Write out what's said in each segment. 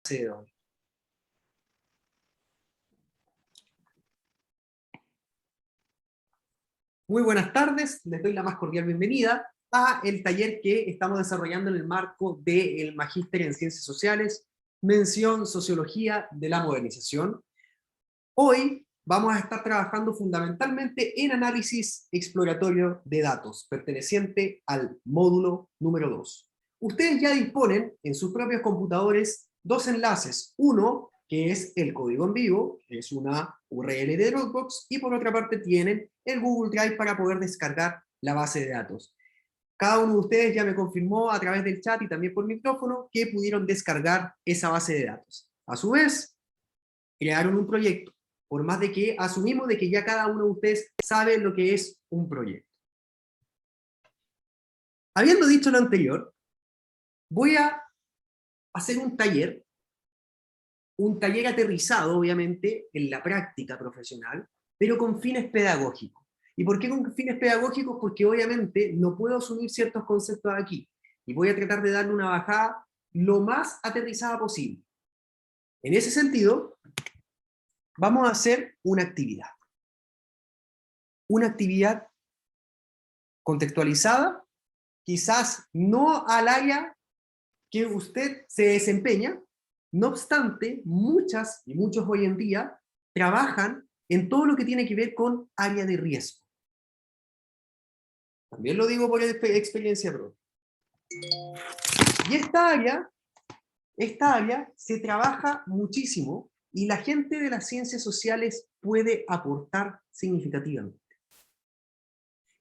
de hoy. Muy buenas tardes, les doy la más cordial bienvenida a el taller que estamos desarrollando en el marco del Magíster en Ciencias Sociales, mención Sociología de la Modernización. Hoy vamos a estar trabajando fundamentalmente en análisis exploratorio de datos, perteneciente al módulo número 2. Ustedes ya disponen en sus propios computadores dos enlaces, uno que es el código en vivo, que es una URL de Dropbox, y por otra parte tienen el Google Drive para poder descargar la base de datos. Cada uno de ustedes ya me confirmó a través del chat y también por micrófono que pudieron descargar esa base de datos. A su vez, crearon un proyecto, por más de que asumimos de que ya cada uno de ustedes sabe lo que es un proyecto. Habiendo dicho lo anterior, voy a hacer un taller aterrizado, obviamente, en la práctica profesional, pero con fines pedagógicos. ¿Y por qué con fines pedagógicos? Porque obviamente no puedo asumir ciertos conceptos aquí, y voy a tratar de darle una bajada lo más aterrizada posible. En ese sentido, vamos a hacer una actividad. Una actividad contextualizada, quizás no al área que usted se desempeña, no obstante, muchas y muchos hoy en día trabajan en todo lo que tiene que ver con área de riesgo. También lo digo por experiencia propia. Y esta área se trabaja muchísimo y la gente de las ciencias sociales puede aportar significativamente.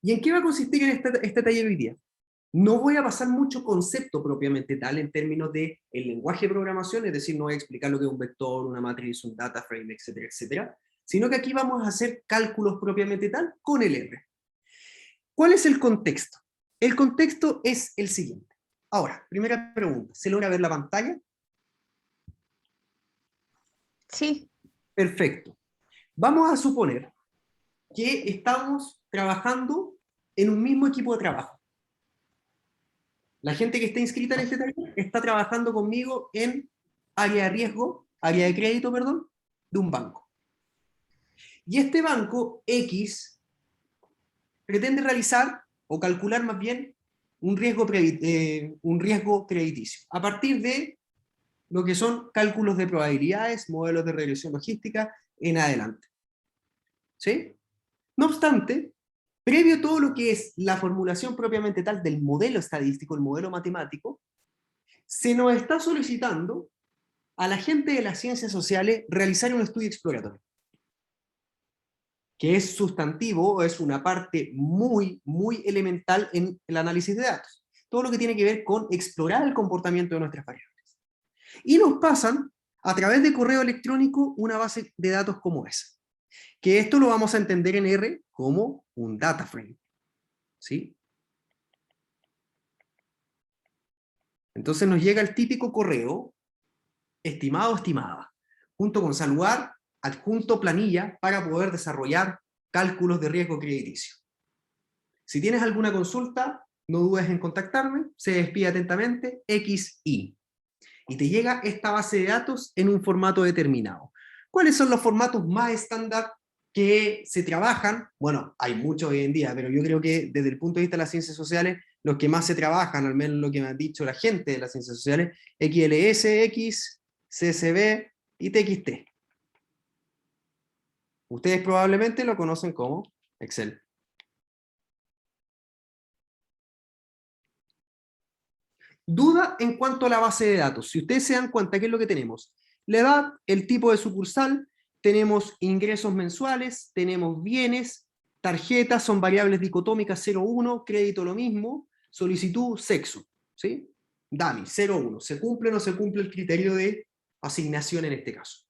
¿Y en qué va a consistir en este taller hoy día? No voy a pasar mucho concepto propiamente tal en términos de el lenguaje de programación, es decir, no voy a explicar lo que es un vector, una matriz, un data frame, etcétera, etcétera, sino que aquí vamos a hacer cálculos propiamente tal con el R. ¿Cuál es el contexto? El contexto es el siguiente. Ahora, primera pregunta, ¿se logra ver la pantalla? Sí. Perfecto. Vamos a suponer que estamos trabajando en un mismo equipo de trabajo. La gente que está inscrita en este taller está trabajando conmigo en área de riesgo, área de crédito, perdón, de un banco. Y este banco X pretende realizar, o calcular más bien, un riesgo crediticio, a partir de lo que son cálculos de probabilidades, modelos de regresión logística, en adelante. ¿Sí? No obstante, previo a todo lo que es la formulación propiamente tal del modelo estadístico, el modelo matemático, se nos está solicitando a la gente de las ciencias sociales realizar un estudio exploratorio, que es sustantivo, es una parte muy, muy elemental en el análisis de datos. Todo lo que tiene que ver con explorar el comportamiento de nuestras variables. Y nos pasan, a través de correo electrónico, una base de datos como esa. Que esto lo vamos a entender en R como un data frame. ¿Sí? Entonces nos llega el típico correo, estimado o estimada, junto con saludar, adjunto planilla para poder desarrollar cálculos de riesgo crediticio. Si tienes alguna consulta, no dudes en contactarme, se despide atentamente, XI. Y te llega esta base de datos en un formato determinado. ¿Cuáles son los formatos más estándar que se trabajan? Bueno, hay muchos hoy en día, pero yo creo que desde el punto de vista de las ciencias sociales, los que más se trabajan, al menos lo que me han dicho la gente de las ciencias sociales, XLS, X, CSV y TXT. Ustedes probablemente lo conocen como Excel. Duda en cuanto a la base de datos. Si ustedes se dan cuenta, ¿qué es lo que tenemos? La edad, el tipo de sucursal, tenemos ingresos mensuales, tenemos bienes, tarjetas, son variables dicotómicas 0,1, crédito lo mismo, solicitud, sexo. ¿Sí? DAMI, 0,1. ¿Se cumple o no se cumple el criterio de asignación en este caso?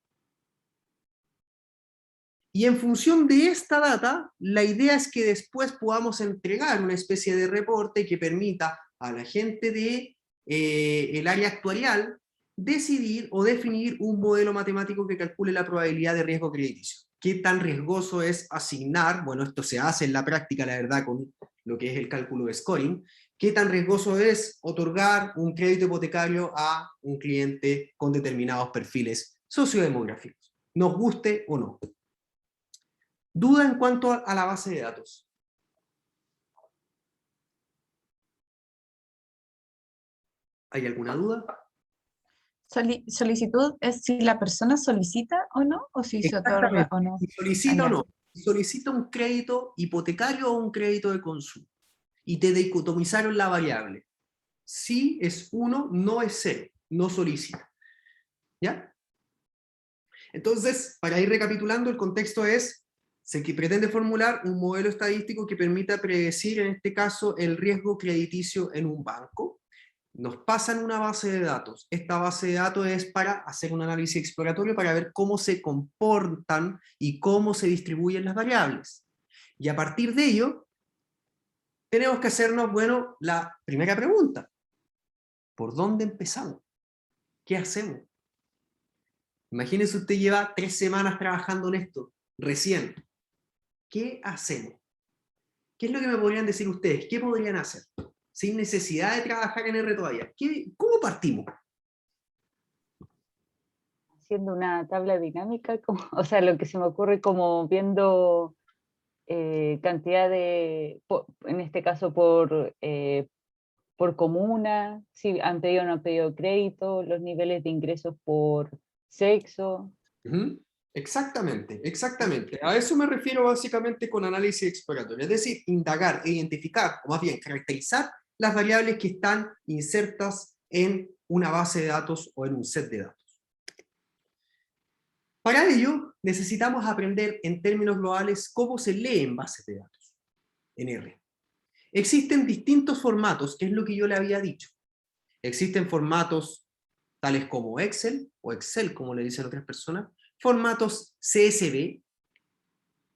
Y en función de esta data, la idea es que después podamos entregar una especie de reporte que permita a la gente de el área actuarial decidir o definir un modelo matemático que calcule la probabilidad de riesgo crediticio. ¿Qué tan riesgoso es asignar? Bueno, esto se hace en la práctica, la verdad, con lo que es el cálculo de scoring, qué tan riesgoso es otorgar un crédito hipotecario a un cliente con determinados perfiles sociodemográficos, nos guste o no. ¿Duda en cuanto a la base de datos? ¿Hay alguna duda? Solicitud es si la persona solicita o no, o si se otorga Exactamente. o no. Si solicita o no. Si solicita un crédito hipotecario o un crédito de consumo. Y te dicotomizaron la variable. Si es 1, no es 0. No solicita. ¿Ya? Entonces, para ir recapitulando, el contexto es, se pretende formular un modelo estadístico que permita predecir, en este caso, el riesgo crediticio en un banco. Nos pasan una base de datos. Esta base de datos es para hacer un análisis exploratorio para ver cómo se comportan y cómo se distribuyen las variables. Y a partir de ello, tenemos que hacernos, bueno, la primera pregunta. ¿Por dónde empezamos? ¿Qué hacemos? Imagínense, usted lleva 3 semanas trabajando en esto, recién. ¿Qué hacemos? ¿Qué es lo que me podrían decir ustedes? ¿Qué podrían hacer? Sin necesidad de trabajar en R todavía. ¿Cómo partimos? Haciendo una tabla dinámica, como, o sea, lo que se me ocurre como viendo cantidad de, en este caso por comuna, si han pedido o no han pedido crédito, los niveles de ingresos por sexo. Exactamente, exactamente. A eso me refiero básicamente con análisis exploratorio, es decir, indagar e identificar, o más bien caracterizar las variables que están insertas en una base de datos o en un set de datos. Para ello, necesitamos aprender en términos globales cómo se leen bases de datos en R. Existen distintos formatos, que es lo que yo le había dicho. Existen formatos tales como Excel, o Excel como le dicen otras personas, formatos CSV.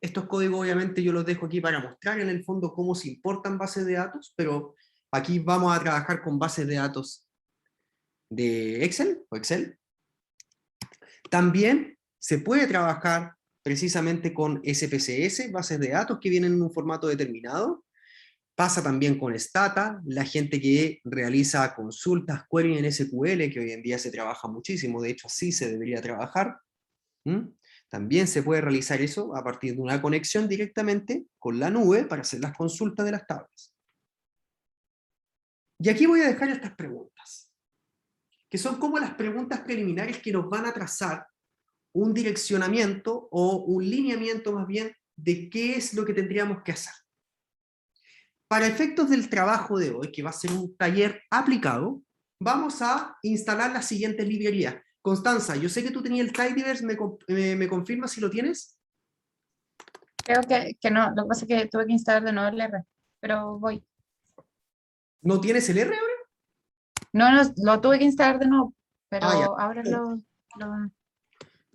Estos códigos obviamente yo los dejo aquí para mostrar en el fondo cómo se importan bases de datos, pero aquí vamos a trabajar con bases de datos de Excel o Excel. También se puede trabajar precisamente con SPSS, bases de datos que vienen en un formato determinado. Pasa también con Stata, la gente que realiza consultas, query en SQL, que hoy en día se trabaja muchísimo, de hecho así se debería trabajar. También se puede realizar eso a partir de una conexión directamente con la nube para hacer las consultas de las tablas. Y aquí voy a dejar estas preguntas, que son como las preguntas preliminares que nos van a trazar un direccionamiento o un lineamiento más bien de qué es lo que tendríamos que hacer. Para efectos del trabajo de hoy, que va a ser un taller aplicado, vamos a instalar las siguientes librerías. Constanza, yo sé que tú tenías el Tidyverse, ¿me confirmas si lo tienes? Creo que no, lo que pasa es que tuve que instalar de nuevo el R, pero voy. ¿No tienes el R ahora? No, lo tuve que instalar de nuevo, pero Ah, ya. ahora lo...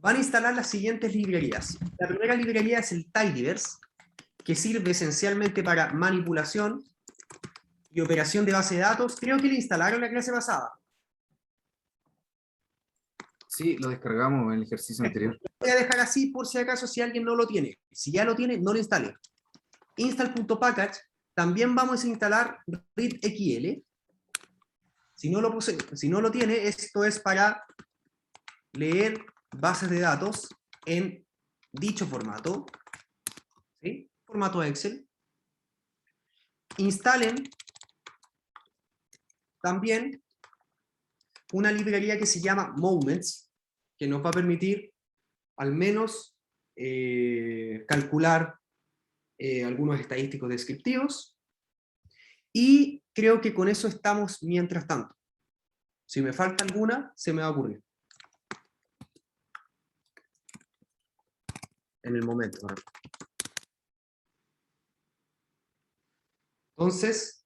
Van a instalar las siguientes librerías. La primera librería es el Tidyverse, que sirve esencialmente para manipulación y operación de base de datos. Creo que le instalaron la clase pasada. Sí, lo descargamos en el ejercicio anterior. Lo voy a dejar así por si acaso si alguien no lo tiene. Si ya lo tiene, no lo instale. Install.package, también vamos a instalar readxl. Si no lo tiene, esto es para leer bases de datos en dicho formato, ¿sí? Formato Excel. Instalen también una librería que se llama Moments, que nos va a permitir al menos calcular algunos estadísticos descriptivos, y creo que con eso estamos mientras tanto. Si me falta alguna, se me va a ocurrir. En el momento. Entonces,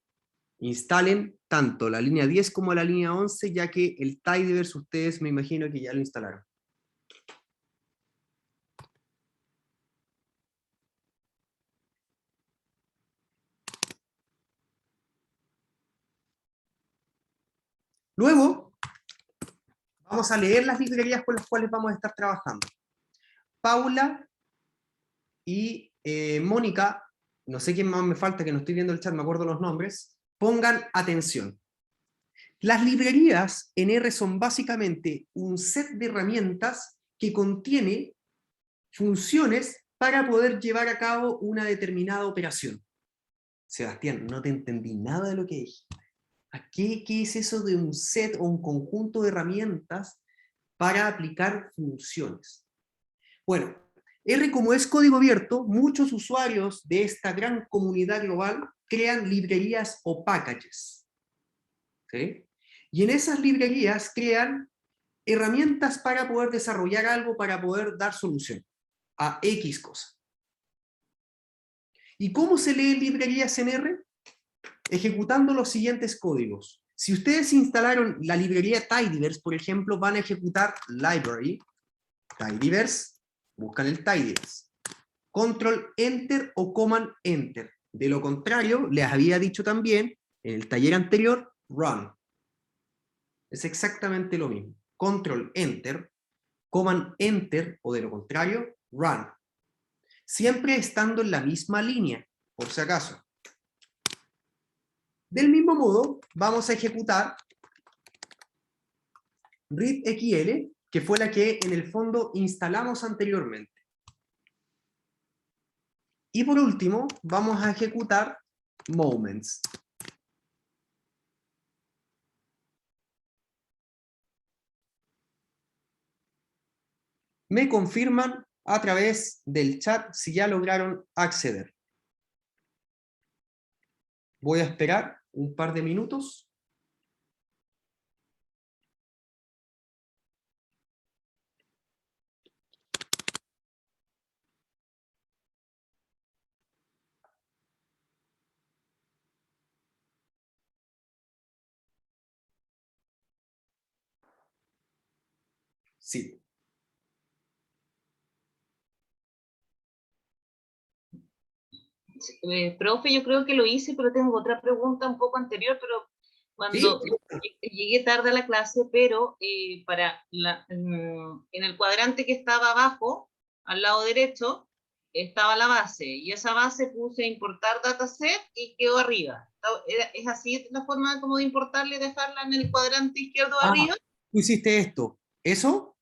instalen tanto la línea 10 como la línea 11, ya que el Tidyverse ustedes me imagino que ya lo instalaron. Luego, vamos a leer las librerías con las cuales vamos a estar trabajando. Paula y Mónica, no sé quién más me falta, que no estoy viendo el chat, me acuerdo los nombres, pongan atención. Las librerías en R son básicamente un set de herramientas que contiene funciones para poder llevar a cabo una determinada operación. Sebastián, no te entendí nada de lo que dijiste. ¿Qué es eso de un set o un conjunto de herramientas para aplicar funciones? Bueno, R como es código abierto, muchos usuarios de esta gran comunidad global crean librerías o packages. ¿Sí? Y en esas librerías crean herramientas para poder desarrollar algo, para poder dar solución a X cosa. ¿Y cómo se lee librerías en R? Ejecutando los siguientes códigos. Si ustedes instalaron la librería Tidyverse, por ejemplo, van a ejecutar library, Tidyverse, buscan el Tidyverse. Control Enter o Command Enter. De lo contrario, les había dicho también en el taller anterior, run. Es exactamente lo mismo. Control Enter, Command Enter o de lo contrario, run. Siempre estando en la misma línea, por si acaso. Del mismo modo, vamos a ejecutar readxl, que fue la que en el fondo instalamos anteriormente. Y por último, vamos a ejecutar moments. Me confirman a través del chat si ya lograron acceder. Voy a esperar un par de minutos. Sí. Profe, yo creo que lo hice, pero tengo otra pregunta un poco anterior, pero cuando Sí. llegué tarde a la clase, pero en el cuadrante que estaba abajo, al lado derecho, estaba la base, y esa base puse importar dataset y quedó arriba. ¿Es así la forma como de importarla y dejarla en el cuadrante izquierdo arriba? Tú hiciste esto. ¿Eso?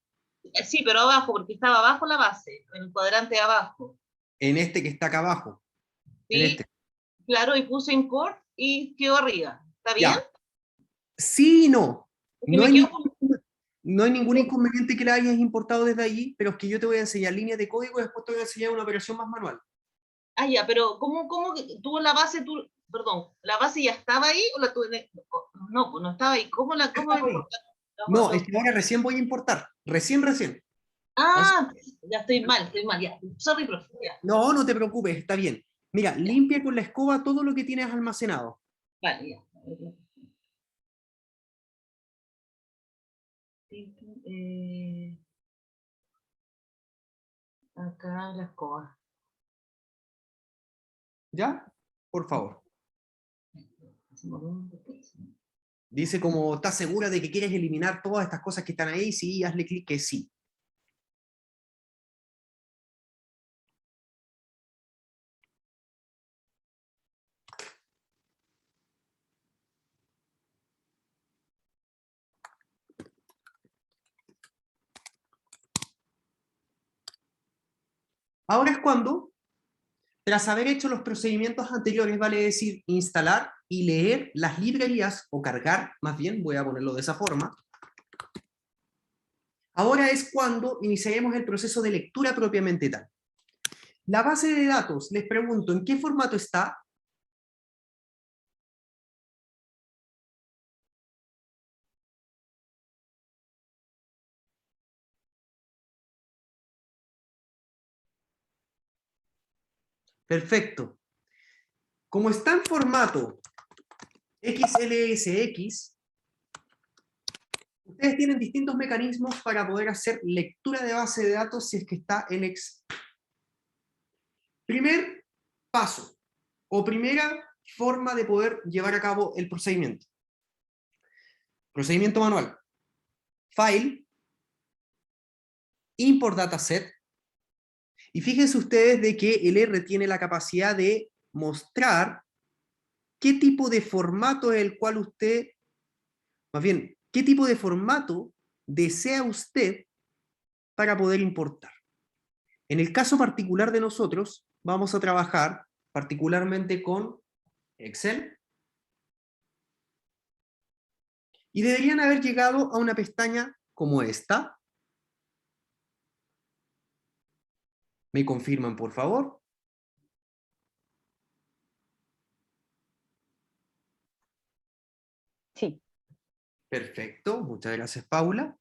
Sí, pero abajo, porque estaba abajo la base, en el cuadrante de abajo. En este que está acá abajo. En ¿Sí? este. Claro, y puse import y quedó arriba. ¿Está bien? Ya. Sí y no. Porque No me hay, quedo no hay ningún inconveniente que la hayas importado desde allí, pero es que yo te voy a enseñar líneas de código y después te voy a enseñar una operación más manual. Ah, ya, pero ¿cómo tuvo la base, perdón, la base ya estaba ahí o la tuve? No, pues no estaba ahí. ¿Cómo Estaba ahí. importaron? No, es que ahora recién voy a importar. Recién. Entonces, Ah, ya estoy mal, ya. Sorry, profe, ya. no, no te preocupes, está bien. Mira, limpia con la escoba todo lo que tienes almacenado. Vale, ya. Acá la escoba. ¿Ya? Por favor. Dice como, ¿estás segura de que quieres eliminar todas estas cosas que están ahí? Sí, hazle clic que sí. Ahora es cuando, tras haber hecho los procedimientos anteriores, vale decir instalar y leer las librerías, o cargar, más bien, voy a ponerlo de esa forma. Ahora es cuando iniciaremos el proceso de lectura propiamente tal. La base de datos, les pregunto, ¿en qué formato está? Perfecto. Como está en formato XLSX, ustedes tienen distintos mecanismos para poder hacer lectura de base de datos si es que está en Excel. Primer paso, o primera forma de poder llevar a cabo el procedimiento. Procedimiento manual. File, Import Dataset. Y fíjense ustedes de que el R tiene la capacidad de mostrar qué tipo de formato es el cual usted, más bien, qué tipo de formato desea usted para poder importar. En el caso particular de nosotros, vamos a trabajar particularmente con Excel. Y deberían haber llegado a una pestaña como esta. ¿Me confirman, por favor? Sí. Perfecto, muchas gracias, Paula.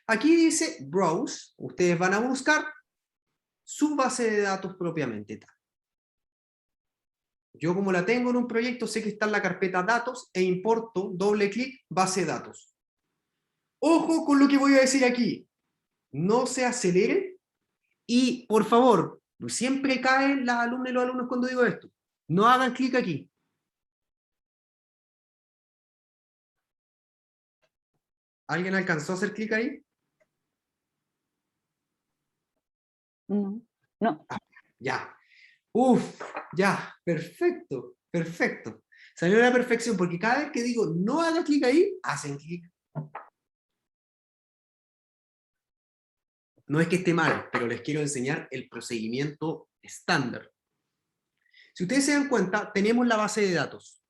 Aquí dice Browse. Ustedes van a buscar su base de datos propiamente tal. Yo, como la tengo en un proyecto, sé que está en la carpeta datos e importo, doble clic, base de datos. Ojo con lo que voy a decir aquí. No se aceleren y, por favor, siempre caen las alumnas y los alumnos cuando digo esto. No hagan clic aquí. ¿Alguien alcanzó a hacer clic ahí? No. No. Ya. Uf, ya. Perfecto, perfecto. Salió a la perfección, porque cada vez que digo no haga clic ahí, hacen clic. No es que esté mal, pero les quiero enseñar el procedimiento estándar. Si ustedes se dan cuenta, tenemos la base de datos.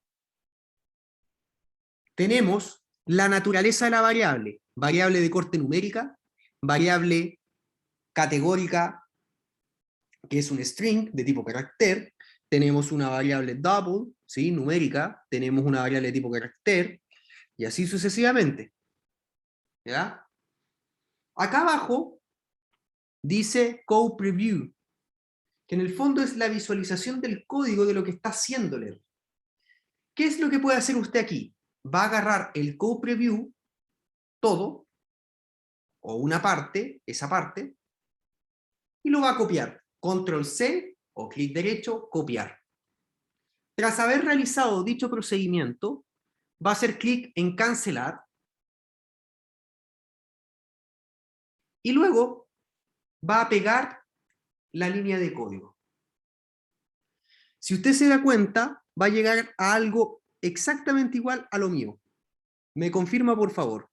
Tenemos la naturaleza de la variable. Variable de corte numérica, variable categórica, que es un string de tipo carácter. Tenemos una variable double, ¿sí? Numérica. Tenemos una variable de tipo carácter. Y así sucesivamente. ¿Ya? Acá abajo dice Code Preview, que en el fondo es la visualización del código de lo que está haciéndole. ¿Qué es lo que puede hacer usted aquí? Va a agarrar el Code Preview, todo, o una parte, esa parte, y lo va a copiar. Control C o clic derecho, copiar. Tras haber realizado dicho procedimiento, va a hacer clic en cancelar, y luego va a pegar la línea de código. Si usted se da cuenta, va a llegar a algo exactamente igual a lo mío. ¿Me confirma, por favor?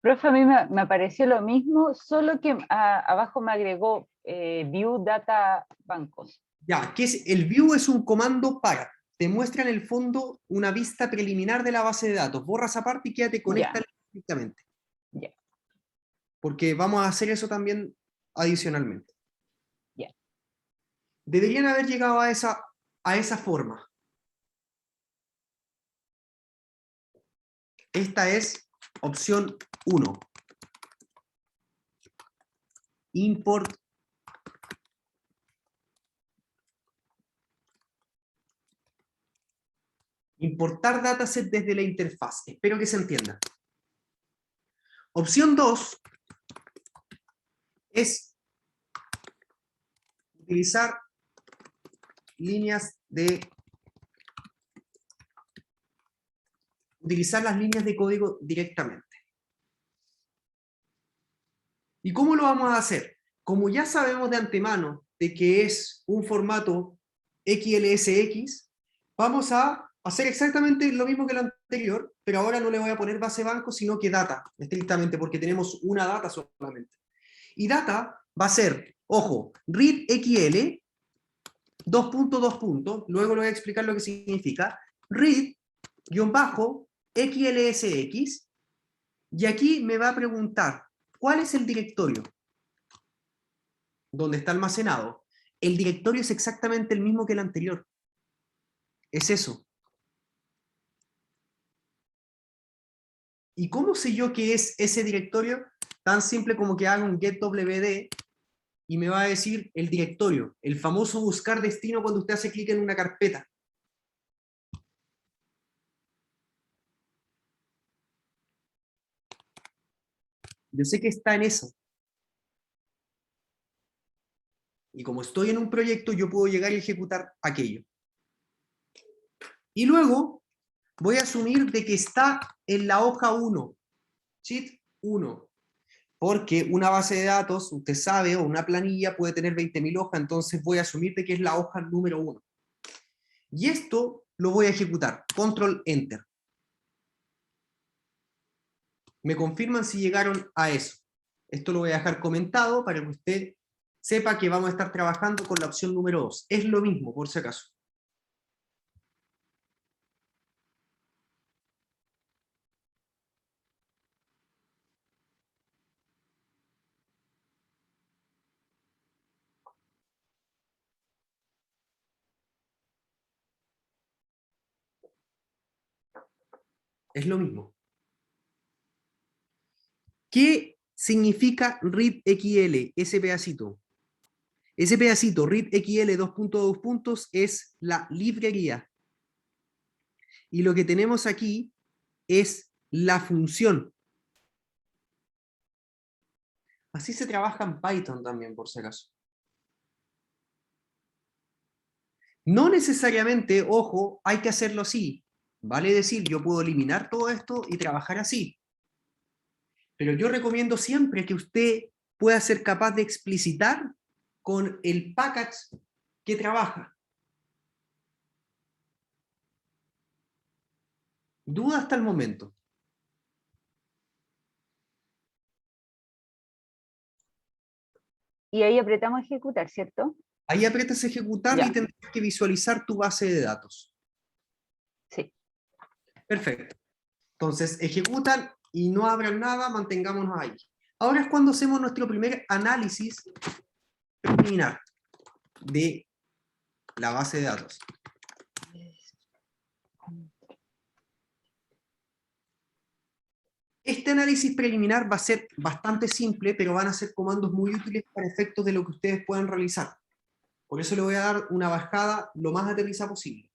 Profe, a mí me apareció lo mismo, solo que abajo me agregó View Data Bancos. Ya, ¿qué es? El view es un comando para. Te muestra en el fondo una vista preliminar de la base de datos. Borra esa parte y quédate con esta directamente. Ya. Porque vamos a hacer eso también adicionalmente. Ya. Deberían haber llegado a esa forma. Esta es opción 1. Import. Importar dataset desde la interfaz. Espero que se entienda. Opción 2 es utilizar las líneas de código directamente. ¿Y cómo lo vamos a hacer? Como ya sabemos de antemano de que es un formato XLSX, vamos a hacer exactamente lo mismo que lo anterior, pero ahora no le voy a poner base banco, sino que data, estrictamente, porque tenemos una data solamente. Y data va a ser, ojo, readXL, luego le voy a explicar lo que significa, read-xlsx, y aquí me va a preguntar, ¿cuál es el directorio donde está almacenado? El directorio es exactamente el mismo que el anterior. Es eso. ¿Y cómo sé yo qué es ese directorio? Tan simple como que hago un getWD y me va a decir el directorio, el famoso buscar destino cuando usted hace clic en una carpeta. Yo sé que está en eso. Y como estoy en un proyecto, yo puedo llegar y ejecutar aquello. Y luego voy a asumir de que está en la hoja 1. Sheet 1. Porque una base de datos, usted sabe, o una planilla puede tener 20.000 hojas, entonces voy a asumir de que es la hoja número 1. Y esto lo voy a ejecutar. Control Enter. Me confirman si llegaron a eso. Esto lo voy a dejar comentado para que usted sepa que vamos a estar trabajando con la opción número 2. Es lo mismo, por si acaso. Es lo mismo. ¿Qué significa readxl? Ese pedacito. Ese pedacito, readxl 2.2 es la librería. Y lo que tenemos aquí es la función. Así se trabaja en Python también, por si acaso. No necesariamente, ojo, hay que hacerlo así. Vale decir, yo puedo eliminar todo esto y trabajar así. Pero yo recomiendo siempre que usted pueda ser capaz de explicitar con el package que trabaja. Duda hasta el momento. Y ahí apretamos ejecutar, ¿cierto? Ahí aprietas ejecutar y Ya, tendrás que visualizar tu base de datos. sí. Perfecto. Entonces, ejecutan y no abran nada, mantengámonos ahí. Ahora es cuando hacemos nuestro primer análisis preliminar de la base de datos. Este análisis preliminar va a ser bastante simple, pero van a ser comandos muy útiles para efectos de lo que ustedes puedan realizar. Por eso le voy a dar una bajada lo más aterrizada posible.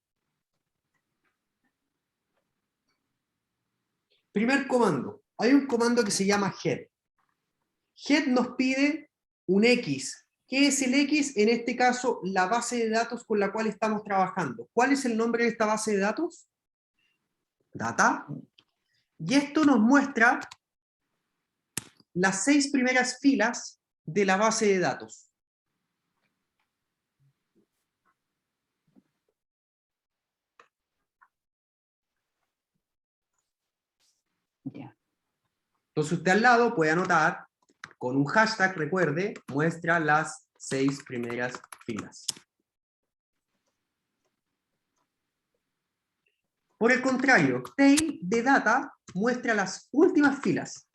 Primer comando. Hay un comando que se llama head. Head nos pide un X. ¿Qué es el X? En este caso, la base de datos con la cual estamos trabajando. ¿Cuál es el nombre de esta base de datos? Data. Y esto nos muestra las 6 primeras filas de la base de datos. Ya. Entonces usted al lado puede anotar, con un hashtag, recuerde, muestra las 6 primeras filas. Por el contrario, tail de data muestra las últimas filas.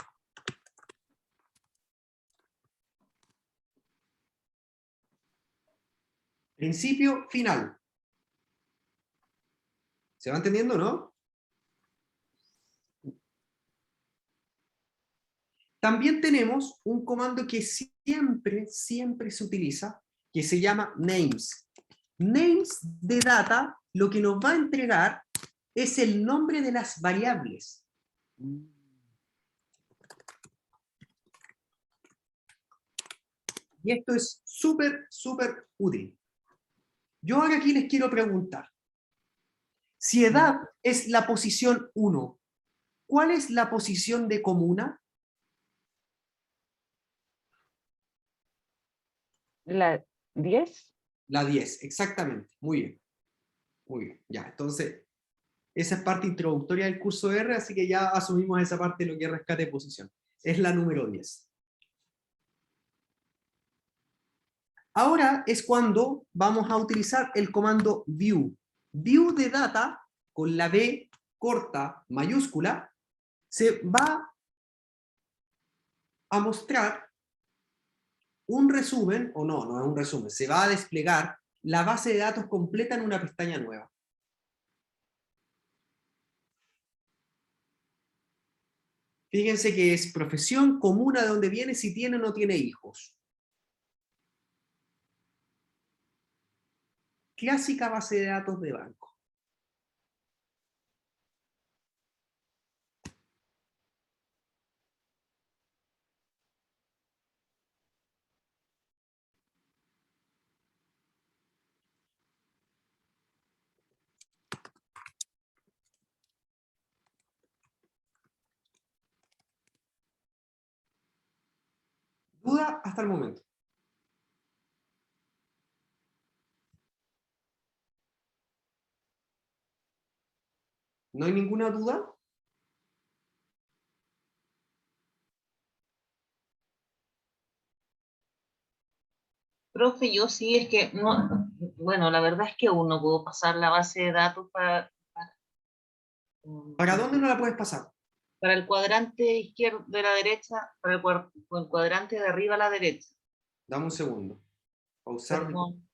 Principio, final. ¿Se va entendiendo, no? También tenemos un comando que siempre se utiliza, que se llama names. Names de data lo que nos va a entregar es el nombre de las variables. Y esto es súper útil. Yo ahora aquí les quiero preguntar, si edad es la posición 1, ¿cuál es la posición de comuna? ¿La 10? La 10, exactamente. Muy bien. Muy bien. Ya, entonces, esa es parte introductoria del curso R, así que ya asumimos esa parte de lo que es rescate de posición. Es la número 10. Ahora es cuando vamos a utilizar el comando view. View de data, con la B corta mayúscula, se va a mostrar un resumen, o no es un resumen, se va a desplegar la base de datos completa en una pestaña nueva. Fíjense que es profesión, comuna, de dónde viene, si tiene o no tiene hijos. Clásica base de datos de banco. duda hasta el momento? ¿No hay ninguna duda? Profe, yo sí es que, no, bueno, la verdad es que aún no puedo pasar la base de datos ¿Para dónde no la puedes pasar? para el cuadrante izquierdo de la derecha, para el cuadrante de arriba a la derecha. Dame un segundo. Pausar. Perdón.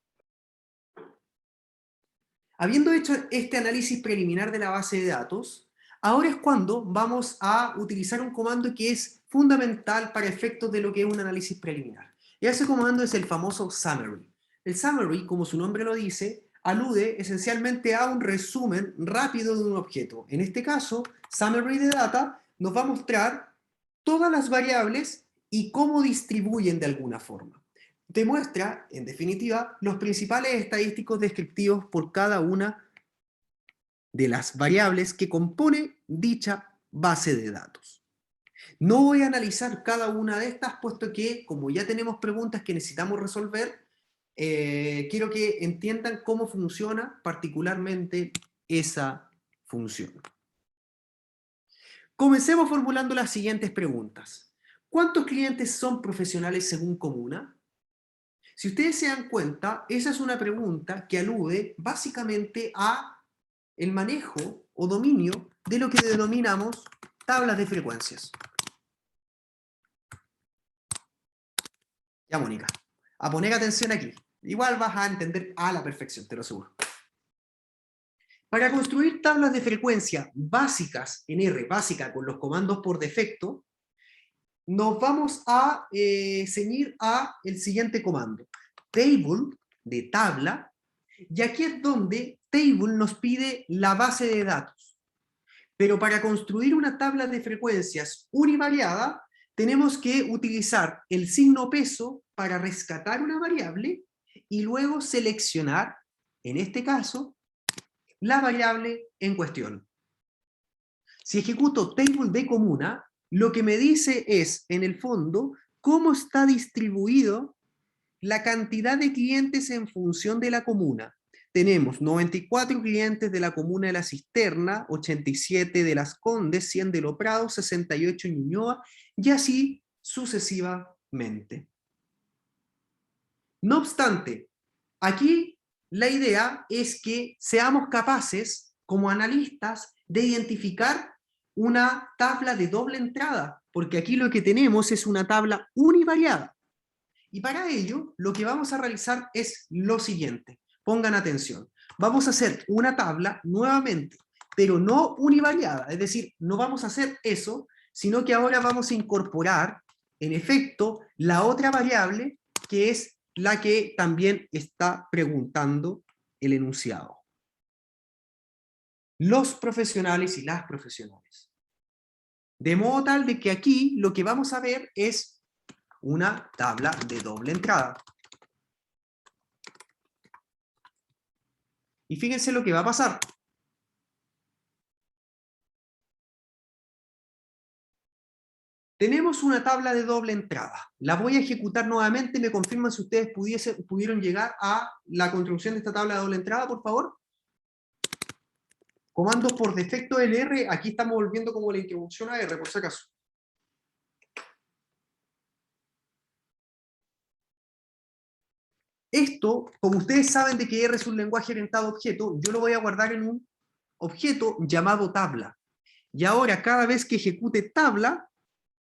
Habiendo hecho este análisis preliminar de la base de datos, ahora es cuando vamos a utilizar un comando que es fundamental para efectos de lo que es un análisis preliminar. Y ese comando es el famoso summary. El summary, como su nombre lo dice, alude esencialmente a un resumen rápido de un objeto. En este caso, summary de data nos va a mostrar todas las variables y cómo distribuyen de alguna forma. Demuestra, en definitiva, los principales estadísticos descriptivos por cada una de las variables que compone dicha base de datos. No voy a analizar cada una de estas, puesto que, como ya tenemos preguntas que necesitamos resolver, quiero que entiendan cómo funciona particularmente esa función. Comencemos formulando las siguientes preguntas. ¿Cuántos clientes son profesionales según comuna? Si ustedes se dan cuenta, esa es una pregunta que alude básicamente a el manejo o dominio de lo que denominamos tablas de frecuencias. Ya, Mónica, a poner atención aquí. Igual vas a entender a la perfección, te lo aseguro. Para construir tablas de frecuencia básicas en R, básica con los comandos por defecto, nos vamos a ceñir a el siguiente comando. Table, de tabla, y aquí es donde table nos pide la base de datos. Pero para construir una tabla de frecuencias univariada, tenemos que utilizar el signo peso para rescatar una variable y luego seleccionar, en este caso, la variable en cuestión. Si ejecuto table de comuna, lo que me dice es, en el fondo, cómo está distribuido la cantidad de clientes en función de la comuna. Tenemos 94 clientes de la comuna de La Cisterna, 87 de Las Condes, 100 de Lo Prado, 68 en Ñuñoa, y así sucesivamente. No obstante, aquí la idea es que seamos capaces, como analistas, de identificar una tabla de doble entrada, porque aquí lo que tenemos es una tabla univariada. Y para ello, lo que vamos a realizar es lo siguiente. Pongan atención. Vamos a hacer una tabla nuevamente, pero no univariada. Es decir, no vamos a hacer eso, sino que ahora vamos a incorporar, en efecto, la otra variable, que es la que también está preguntando el enunciado. Los profesionales y las profesionales. De modo tal de que aquí lo que vamos a ver es una tabla de doble entrada. Y fíjense lo que va a pasar. Tenemos una tabla de doble entrada. La voy a ejecutar nuevamente. Me confirman si ustedes pudieron llegar a la construcción de esta tabla de doble entrada, por favor. Comandos por defecto del R. Aquí estamos volviendo como la introducción a R, por si acaso. Esto, como ustedes saben de que R es un lenguaje orientado a objeto, yo lo voy a guardar en un objeto llamado tabla. Y ahora, cada vez que ejecute tabla,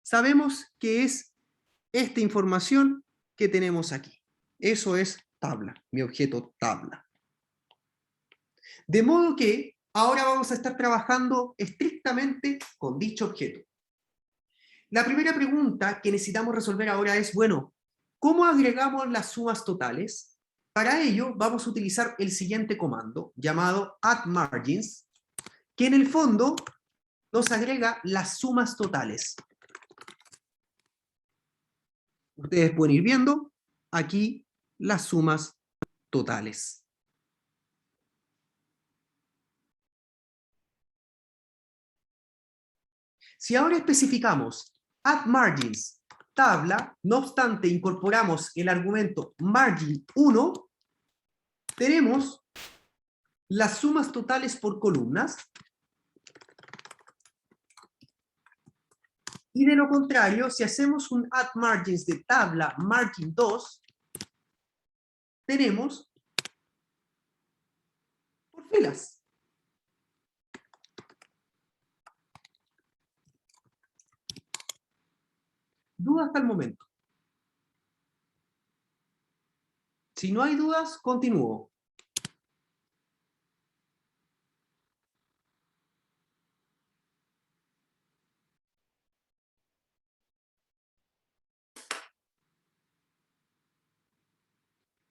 sabemos que es esta información que tenemos aquí. Eso es tabla, mi objeto tabla. De modo que ahora vamos a estar trabajando estrictamente con dicho objeto. La primera pregunta que necesitamos resolver ahora es, bueno, ¿cómo agregamos las sumas totales? Para ello vamos a utilizar el siguiente comando, llamado addMargins, que en el fondo nos agrega las sumas totales. Ustedes pueden ir viendo aquí las sumas totales. Si ahora especificamos addMargins tabla, no obstante incorporamos el argumento margin 1, tenemos las sumas totales por columnas. Y de lo contrario, si hacemos un add margins de tabla margin 2, tenemos por filas. ¿Dudas hasta el momento? Si no hay dudas, continúo.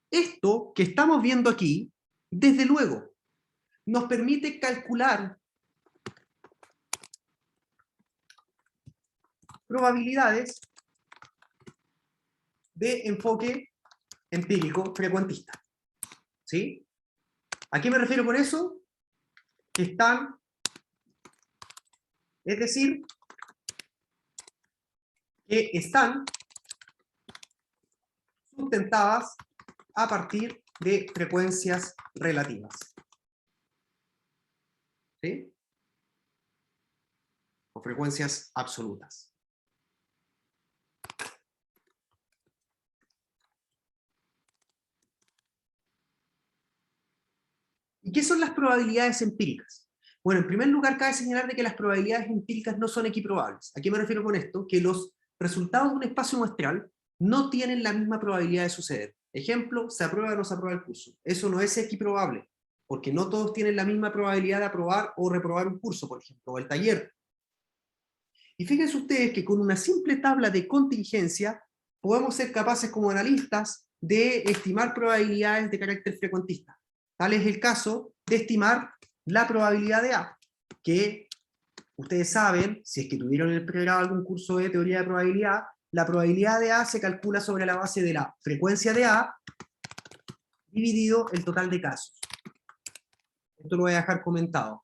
Esto que estamos viendo aquí, desde luego, nos permite calcular probabilidades de enfoque empírico frecuentista. ¿Sí? ¿A qué me refiero con eso? Que están, es decir, que están sustentadas a partir de frecuencias relativas. ¿Sí? O frecuencias absolutas. ¿Y qué son las probabilidades empíricas? Bueno, en primer lugar, cabe señalar de que las probabilidades empíricas no son equiprobables. ¿A qué me refiero con esto? Que los resultados de un espacio muestral no tienen la misma probabilidad de suceder. Ejemplo, se aprueba o no se aprueba el curso. Eso no es equiprobable, porque no todos tienen la misma probabilidad de aprobar o reprobar un curso, por ejemplo, o el taller. Y fíjense ustedes que con una simple tabla de contingencia podemos ser capaces como analistas de estimar probabilidades de carácter frecuentista. Tal es el caso de estimar la probabilidad de A, que ustedes saben, si es que tuvieron en el pregrado algún curso de teoría de probabilidad, la probabilidad de A se calcula sobre la base de la frecuencia de A dividido el total de casos. Esto lo voy a dejar comentado.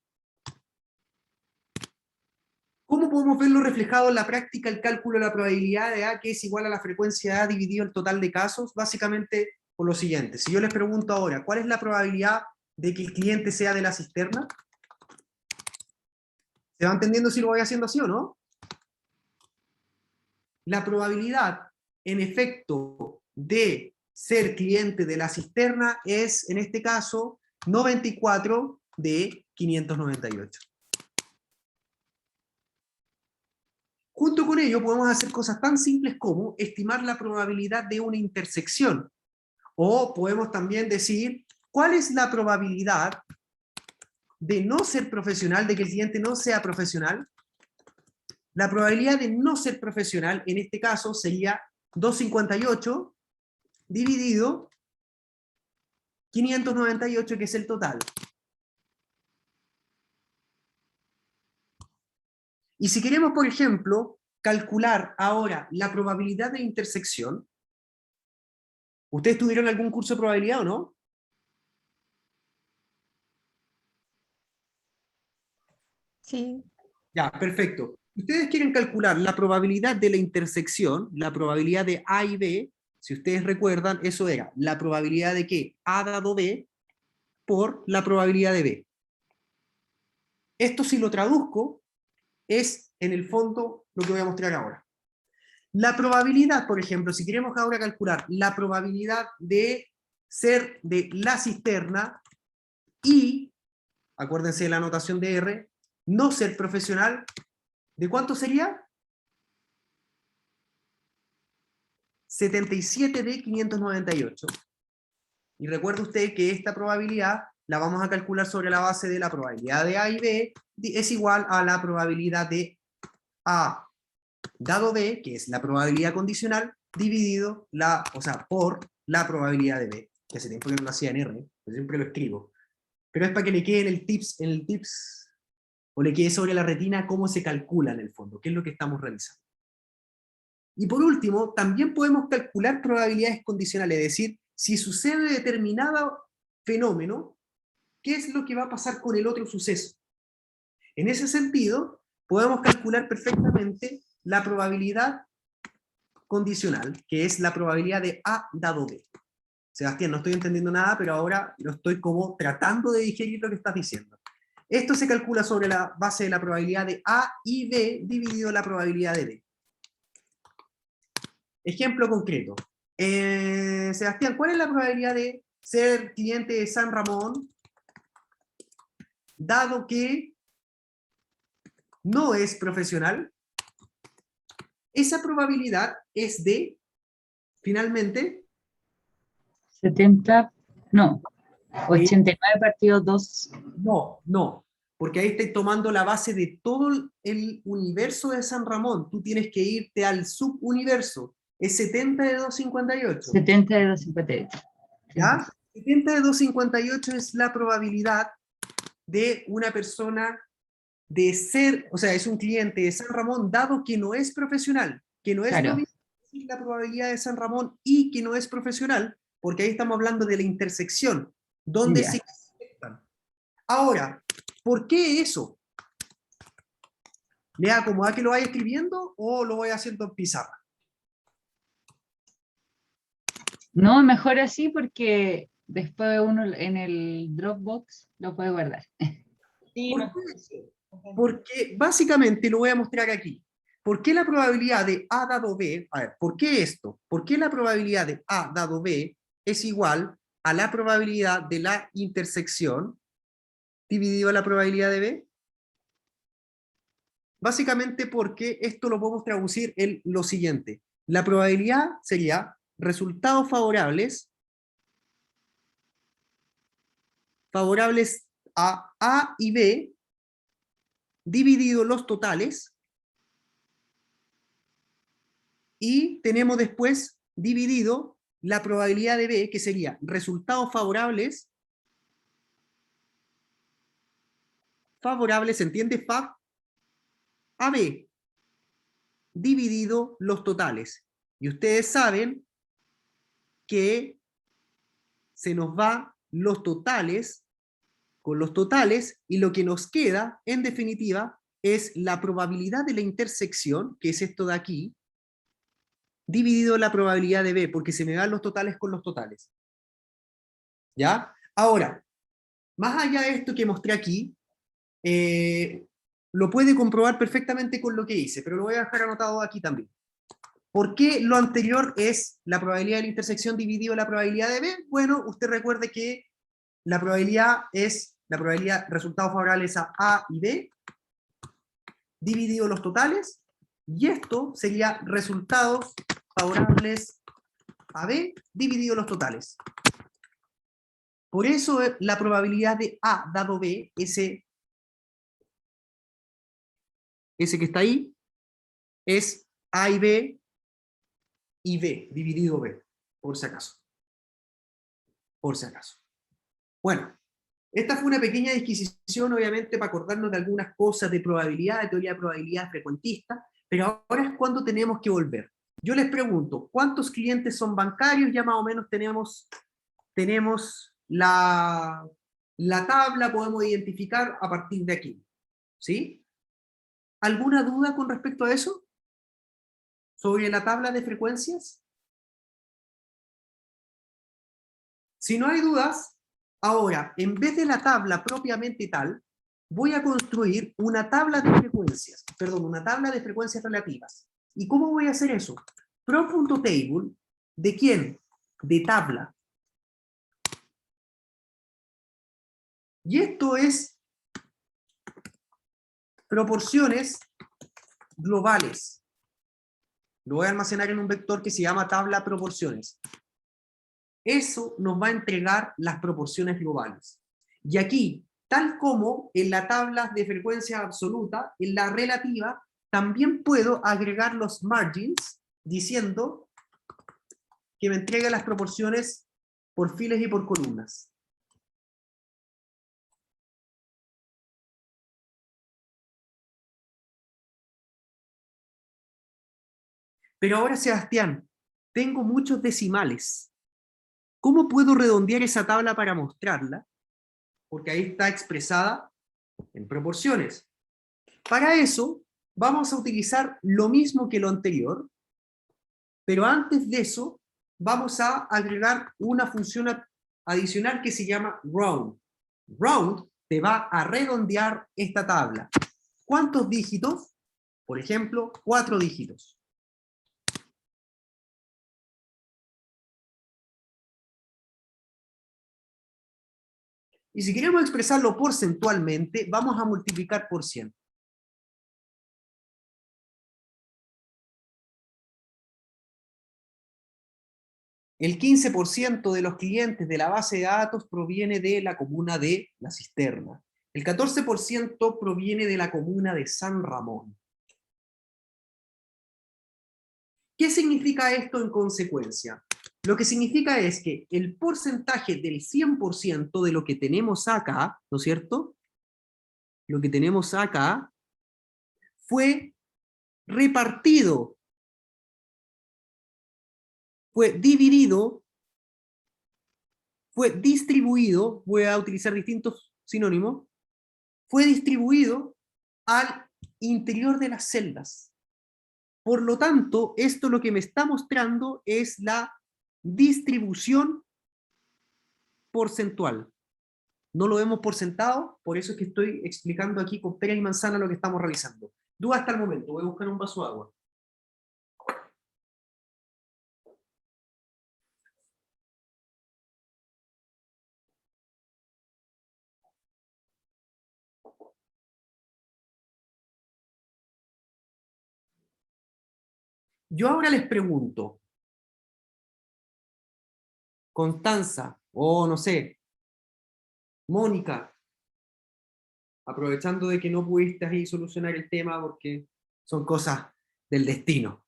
¿Cómo podemos verlo reflejado en la práctica el cálculo de la probabilidad de A, que es igual a la frecuencia de A dividido el total de casos? Básicamente por lo siguiente. Si yo les pregunto ahora, ¿cuál es la probabilidad de que el cliente sea de la cisterna? ¿Se va entendiendo si lo voy haciendo así o no? La probabilidad, en efecto, de ser cliente de la cisterna es, en este caso, 94 de 598. Junto con ello podemos hacer cosas tan simples como estimar la probabilidad de una intersección. O podemos también decir, ¿cuál es la probabilidad de no ser profesional, de que el cliente no sea profesional? La probabilidad de no ser profesional, en este caso, sería 258 dividido 598, que es el total. Y si queremos, por ejemplo, calcular ahora la probabilidad de intersección, ¿ustedes tuvieron algún curso de probabilidad o no? Sí, Ya, perfecto. Ustedes quieren calcular la probabilidad de la intersección, la probabilidad de A y B. Si ustedes recuerdan, eso era la probabilidad de que A dado B por la probabilidad de B. Esto, si lo traduzco, es en el fondo lo que voy a mostrar ahora. La probabilidad, por ejemplo, si queremos ahora calcular la probabilidad de ser de la cisterna y, acuérdense de la notación de R, no ser profesional, ¿de cuánto sería? 77 de 598. Y recuerde usted que esta probabilidad la vamos a calcular sobre la base de la probabilidad de A y B, es igual a la probabilidad de A dado B, que es la probabilidad condicional, dividido por la probabilidad de B. Que hace tiempo que no lo hacía en R, yo siempre lo escribo. Pero es para que le quede en el tips, o le quede sobre la retina cómo se calcula en el fondo, qué es lo que estamos realizando. Y por último, también podemos calcular probabilidades condicionales, es decir, si sucede determinado fenómeno, ¿qué es lo que va a pasar con el otro suceso? En ese sentido, podemos calcular perfectamente la probabilidad condicional, que es la probabilidad de A dado B. Sebastián, no estoy entendiendo nada, pero ahora lo estoy como tratando de digerir lo que estás diciendo. Esto se calcula sobre la base de la probabilidad de A y B dividido la probabilidad de B. Ejemplo concreto. Sebastián, ¿cuál es la probabilidad de ser cliente de San Ramón dado que no es profesional? Esa probabilidad es de, finalmente, 70, no, 89 partido 2. no, porque ahí estoy tomando la base de todo el universo de San Ramón. Tú tienes que irte al subuniverso. Es 70 de 258. 70 de 258. ¿Ya? 70 de 258 es la probabilidad de una persona de ser, o sea, es un cliente de San Ramón, dado que no es profesional, que no es Claro. lo mismo decir la probabilidad de San Ramón y que no es profesional, porque ahí estamos hablando de la intersección, donde Ya. se intersectan. Ahora, ¿por qué eso? ¿Le acomoda que lo vaya escribiendo o lo voy haciendo en pizarra? No, mejor así porque después uno en el Dropbox lo puede guardar. Sí, ¿Por mejor. qué eso? Porque básicamente lo voy a mostrar aquí. ¿Por qué la probabilidad de A dado B? A ver, ¿por qué esto? ¿Por qué la probabilidad de A dado B es igual a la probabilidad de la intersección dividido a la probabilidad de B? Básicamente porque esto lo podemos traducir en lo siguiente. La probabilidad sería resultados favorables a A y B dividido los totales, y tenemos después dividido la probabilidad de B, que sería resultados favorables, ¿se entiende? Fav a B, dividido los totales. Y ustedes saben que se nos va los totales con los totales, y lo que nos queda, en definitiva, es la probabilidad de la intersección, que es esto de aquí, dividido la probabilidad de B, porque se me dan los totales con los totales. ¿Ya? Ahora, más allá de esto que mostré aquí, lo puede comprobar perfectamente con lo que hice, pero lo voy a dejar anotado aquí también. ¿Por qué lo anterior es la probabilidad de la intersección dividido la probabilidad de B? Bueno, usted recuerde que la probabilidad es la probabilidad resultados favorables a A y B dividido los totales, y esto sería resultados favorables a B dividido los totales. Por eso la probabilidad de A dado B, ese que está ahí, es A y B dividido B, por si acaso. Por si acaso. Bueno, esta fue una pequeña disquisición, obviamente, para acordarnos de algunas cosas de probabilidad, de teoría de probabilidad frecuentista, pero ahora es cuando tenemos que volver. Yo les pregunto, ¿cuántos clientes son bancarios? Ya más o menos tenemos la tabla, podemos identificar a partir de aquí. ¿Sí? ¿Alguna duda con respecto a eso? ¿Sobre la tabla de frecuencias? Si no hay dudas, ahora, en vez de la tabla propiamente tal, voy a construir una tabla de frecuencias, una tabla de frecuencias relativas. ¿Y cómo voy a hacer eso? Pro.table, ¿de quién? De tabla. Y esto es proporciones globales. Lo voy a almacenar en un vector que se llama tabla proporciones. Eso nos va a entregar las proporciones globales. Y aquí, tal como en la tabla de frecuencia absoluta, en la relativa, también puedo agregar los margins, diciendo que me entrega las proporciones por filas y por columnas. Pero ahora, Sebastián, tengo muchos decimales. ¿Cómo puedo redondear esa tabla para mostrarla? Porque ahí está expresada en proporciones. Para eso, vamos a utilizar lo mismo que lo anterior, Pero antes de eso, vamos a agregar una función adicional que se llama round. Round te va a redondear esta tabla. ¿Cuántos dígitos? Por ejemplo, 4 dígitos. Y si queremos expresarlo porcentualmente, vamos a multiplicar por 100. El 15% de los clientes de la base de datos proviene de la comuna de La Cisterna. El 14% proviene de la comuna de San Ramón. ¿Qué significa esto en consecuencia? Lo que significa es que el porcentaje del 100% de lo que tenemos acá, ¿no es cierto? Lo que tenemos acá fue repartido, fue dividido, fue distribuido, voy a utilizar distintos sinónimos, fue distribuido al interior de las celdas. Por lo tanto, esto lo que me está mostrando es la distribución porcentual. No lo hemos porcentado, por eso es que estoy explicando aquí con pera y manzana lo que estamos realizando. Duda hasta el momento, voy a buscar un vaso de agua. Yo ahora les pregunto, Constanza, o no sé, Mónica, aprovechando de que no pudiste ahí solucionar el tema porque son cosas del destino.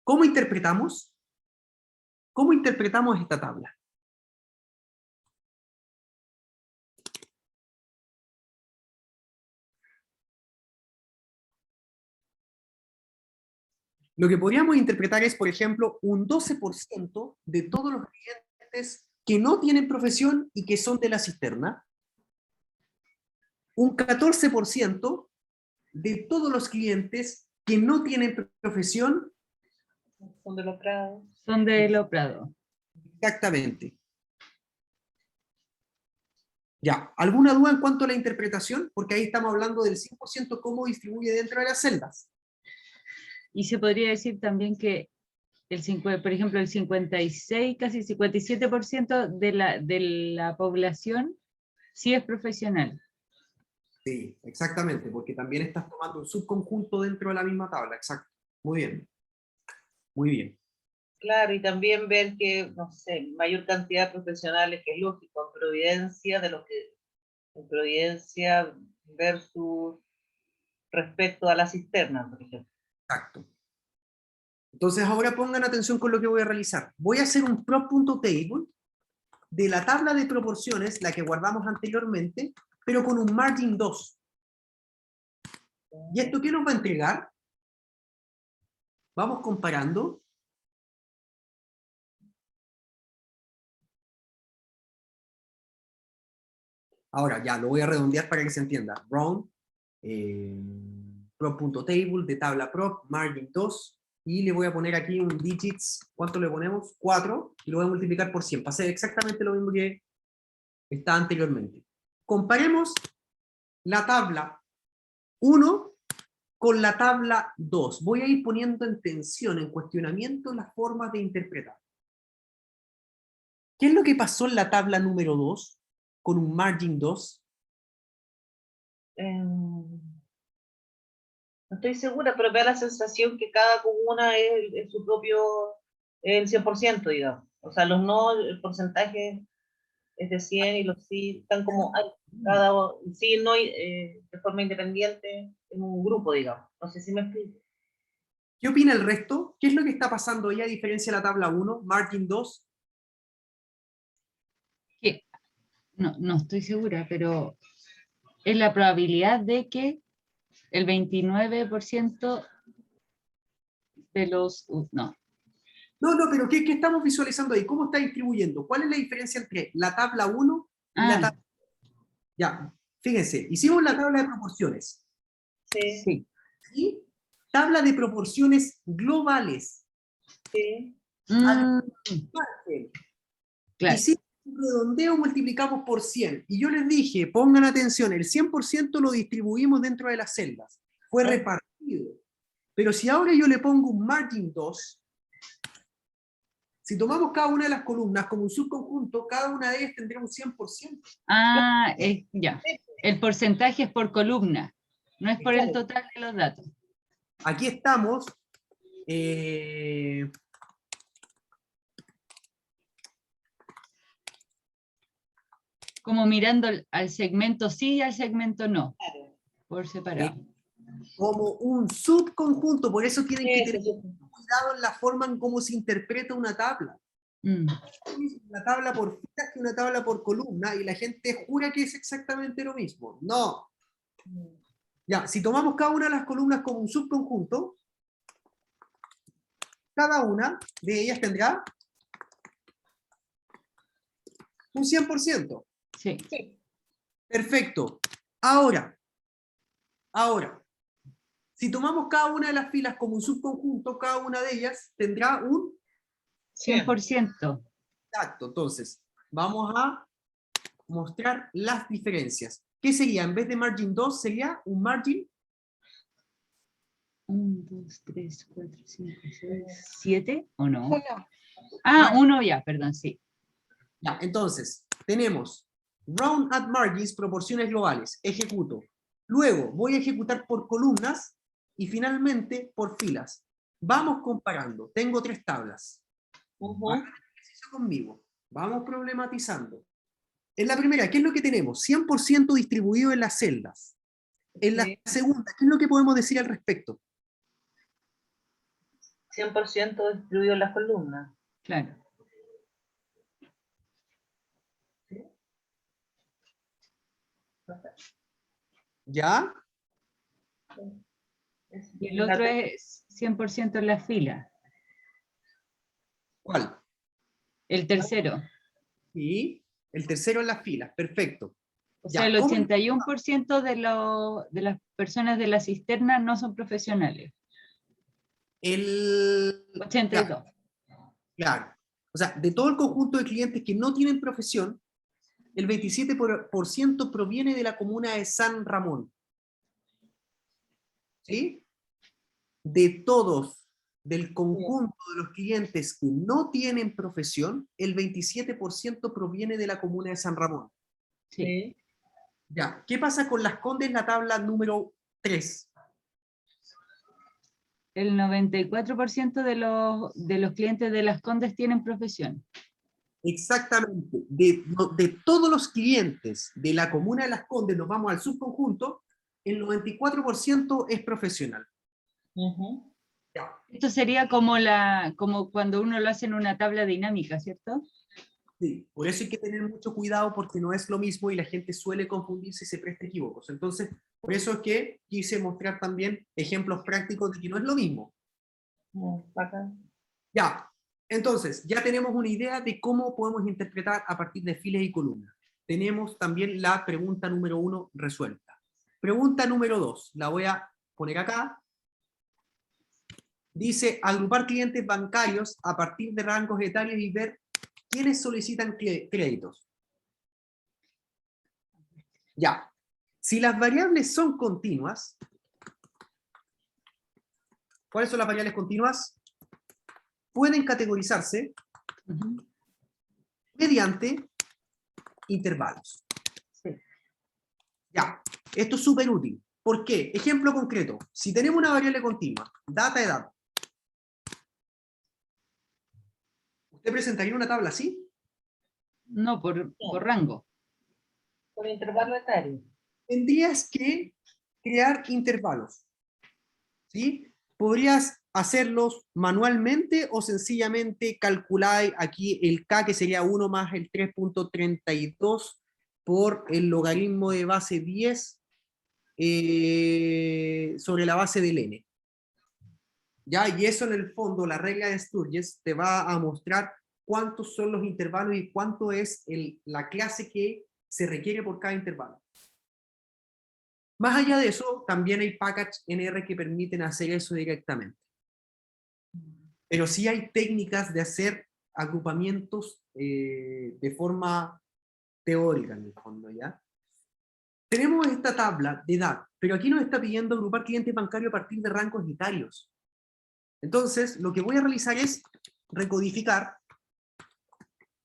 ¿Cómo interpretamos? ¿Cómo interpretamos esta tabla? Lo que podríamos interpretar es, por ejemplo, un 12% de todos los clientes que no tienen profesión y que son de La Cisterna, un 14% de todos los clientes que no tienen profesión. Son de los prados. Son de Lo Prado. Exactamente. Ya, ¿alguna duda en cuanto a la interpretación? Porque ahí estamos hablando del 100% cómo distribuye dentro de las celdas. Y se podría decir también que por ejemplo, el 56, casi 57% de la población sí es profesional. Sí, exactamente, porque también estás tomando un subconjunto dentro de la misma tabla, exacto. Muy bien. Muy bien. Claro, y también ver que, no sé, mayor cantidad de profesionales, que es lógico, en Providencia, en Providencia versus respecto a la cisterna, por ejemplo. Exacto. Entonces ahora pongan atención con lo que voy a realizar. Voy a hacer un prop.table de la tabla de proporciones, la que guardamos anteriormente, pero con un margin 2. ¿Y esto qué nos va a entregar? Vamos comparando. Ahora ya, lo voy a redondear para que se entienda. Round, prop.table de tabla prop, margin 2, y le voy a poner aquí un digits, ¿cuánto le ponemos? 4, y lo voy a multiplicar por 100, para hacer exactamente lo mismo que está anteriormente. Comparemos la tabla 1 con la tabla 2. Voy a ir poniendo en tensión, en cuestionamiento, las formas de interpretar. ¿Qué es lo que pasó en la tabla número 2 con un margin 2? No estoy segura, pero me da la sensación que cada comuna es su propio, el 100%, digamos. O sea, los no, el porcentaje es de 100 y los sí están como, cada sí y no de forma independiente en un grupo, digamos. No sé si me explico. ¿Qué opina el resto? ¿Qué es lo que está pasando ahí a diferencia de la tabla 1, margin 2? No estoy segura, pero es la probabilidad de que el 29% de los... no. No, pero ¿qué estamos visualizando ahí? ¿Cómo está distribuyendo? ¿Cuál es la diferencia entre la tabla 1 y la tabla 2? Ya, fíjense, hicimos la tabla de proporciones. Sí. Sí. Y tabla de proporciones globales. Sí. Mm, Y claro. si redondeo multiplicamos por 100, y yo les dije, pongan atención, el 100% lo distribuimos dentro de las celdas, fue Ah. repartido. Pero si ahora yo le pongo un margin 2, si tomamos cada una de las columnas como un subconjunto, cada una de ellas tendría un 100%. Ah, ya. El porcentaje es por columna, no es por el Claro. total de los datos. Aquí estamos, Como mirando al segmento sí y al segmento no, Claro. por separado. como un subconjunto, por eso tienen que tener Eso, cuidado en la forma en cómo se interpreta una tabla. Mm, Una tabla por filas que una tabla por columna, y la gente jura que es exactamente lo mismo. No. Ya, si tomamos cada una de las columnas como un subconjunto, cada una de ellas tendrá un 100%. sí. sí. Perfecto. Ahora, si tomamos cada una de las filas como un subconjunto, cada una de ellas tendrá un 100%. exacto. Entonces, vamos a mostrar las diferencias. ¿Qué sería? En vez de margin 2, sería un margin 1, 2, 3, 4, 5, 6, 7, ¿o no? Uno. Ah, 1 ya, perdón, sí. Ya, entonces, tenemos round at margins, proporciones globales, ejecuto. Luego voy a ejecutar por columnas y finalmente por filas. Vamos comparando. Tengo 3 tablas. Ujú. Hagan el ejercicio conmigo. Vamos problematizando. En la primera, ¿qué es lo que tenemos? 100% distribuido en las celdas. En la Sí. segunda, ¿qué es lo que podemos decir al respecto? 100% distribuido en las columnas. Claro. ¿Ya? Y el otro es 100% en la fila. ¿Cuál? El tercero. Sí. El tercero en las filas. Perfecto. O Ya, sea, el ¿cómo? 81% de las personas de la cisterna no son profesionales. El... 82. Claro. O sea, de todo el conjunto de clientes que no tienen profesión, el 27% proviene de la comuna de San Ramón. ¿Sí? De todos, del conjunto de los clientes que no tienen profesión, el 27% proviene de la comuna de San Ramón. Sí. Ya, ¿qué pasa con Las Condes en la tabla número 3? El 94% de los clientes de Las Condes tienen profesión. Exactamente. De todos los clientes de la comuna de Las Condes, nos vamos al subconjunto, el 94% es profesional. Ujú. Ya. Esto sería como cuando uno lo hace en una tabla dinámica, ¿cierto? Sí, por eso hay que tener mucho cuidado porque no es lo mismo y la gente suele confundirse y se presta equívocos. Entonces, por eso es que quise mostrar también ejemplos prácticos de que no es lo mismo. Bacán. Ya, entonces, ya tenemos una idea de cómo podemos interpretar a partir de filas y columnas. Tenemos también la pregunta número 1 resuelta. Pregunta número 2, la voy a poner acá. Dice, agrupar clientes bancarios a partir de rangos etarios y ver quiénes solicitan créditos. Ya, si las variables son continuas, ¿cuáles son las variables continuas? Pueden categorizarse Ujú. mediante intervalos. Sí. Ya, esto es súper útil. ¿Por qué? Ejemplo concreto. Si tenemos una variable continua, data edad, ¿usted presentaría una tabla así? No, por rango. Por intervalo etario. Tendrías que crear intervalos. ¿Sí? Podrías hacerlos manualmente o sencillamente calcular aquí el k, que sería 1 más el 3.32 por el logaritmo de base 10 sobre la base del n. ¿Ya? Y eso en el fondo, la regla de Sturges te va a mostrar cuántos son los intervalos y cuánto es la clase que se requiere por cada intervalo. Más allá de eso, también hay packages en R que permiten hacer eso directamente. Pero sí hay técnicas de hacer agrupamientos de forma teórica, en el fondo, ¿ya? Tenemos esta tabla de edad, pero aquí nos está pidiendo agrupar clientes bancarios a partir de rangos etarios. Entonces, lo que voy a realizar es recodificar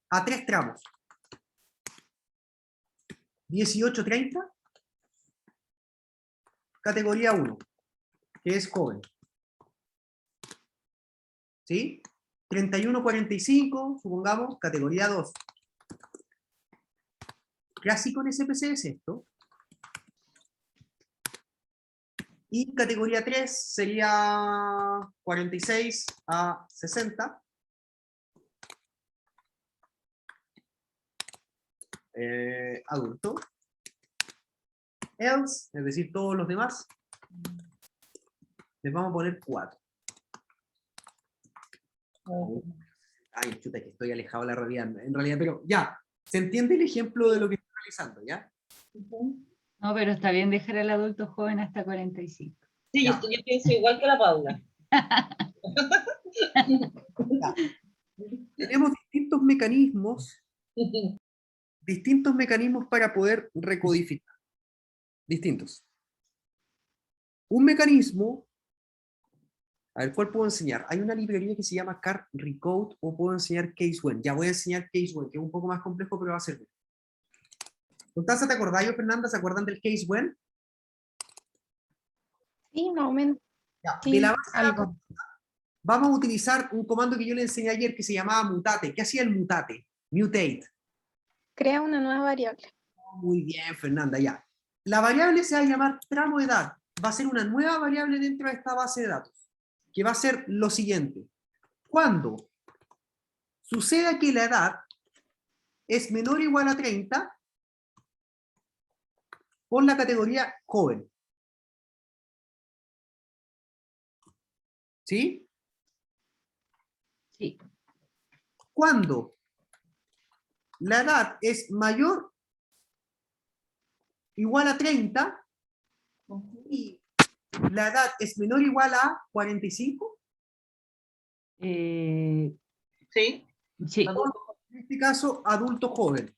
a 3 tramos. 18-30, categoría 1, que es joven. ¿Sí? 31-45, supongamos, categoría 2. Clásico en SPC es esto. Y categoría 3 sería 46 a 60. Adulto. Else, es decir, todos los demás, les vamos a poner 4. Ay, chuta, que estoy alejado de la realidad, en realidad, pero ya, ¿se entiende el ejemplo de lo que estoy realizando, ya? No, pero está bien dejar al adulto joven hasta 45. Sí, yo pienso igual que la Paula. Ya. Tenemos distintos mecanismos para poder recodificar. Distintos. Un mecanismo, a ver, ¿cuál puedo enseñar? Hay una librería que se llama Card Recode o puedo enseñar CaseWhen. Ya voy a enseñar CaseWhen, que es un poco más complejo, pero va a servir. Constanza, ¿te acordás yo, Fernanda? ¿Se acuerdan del CaseWhen? Sí, más o menos. Ya. Sí, De la base de datos, algo. vamos a utilizar un comando que yo le enseñé ayer que se llamaba mutate. ¿Qué hacía el mutate? Mutate. Crea una nueva variable. Muy bien, Fernanda, ya. La variable se va a llamar tramo de edad. Va a ser una nueva variable dentro de esta base de datos, que va a ser lo siguiente. Cuando suceda que la edad es menor o igual a 30, pon la categoría joven. ¿Sí? Sí. Cuando la edad es mayor o igual a 30 y la edad es menor o igual a 45, Sí. Sí. en este caso, adulto joven.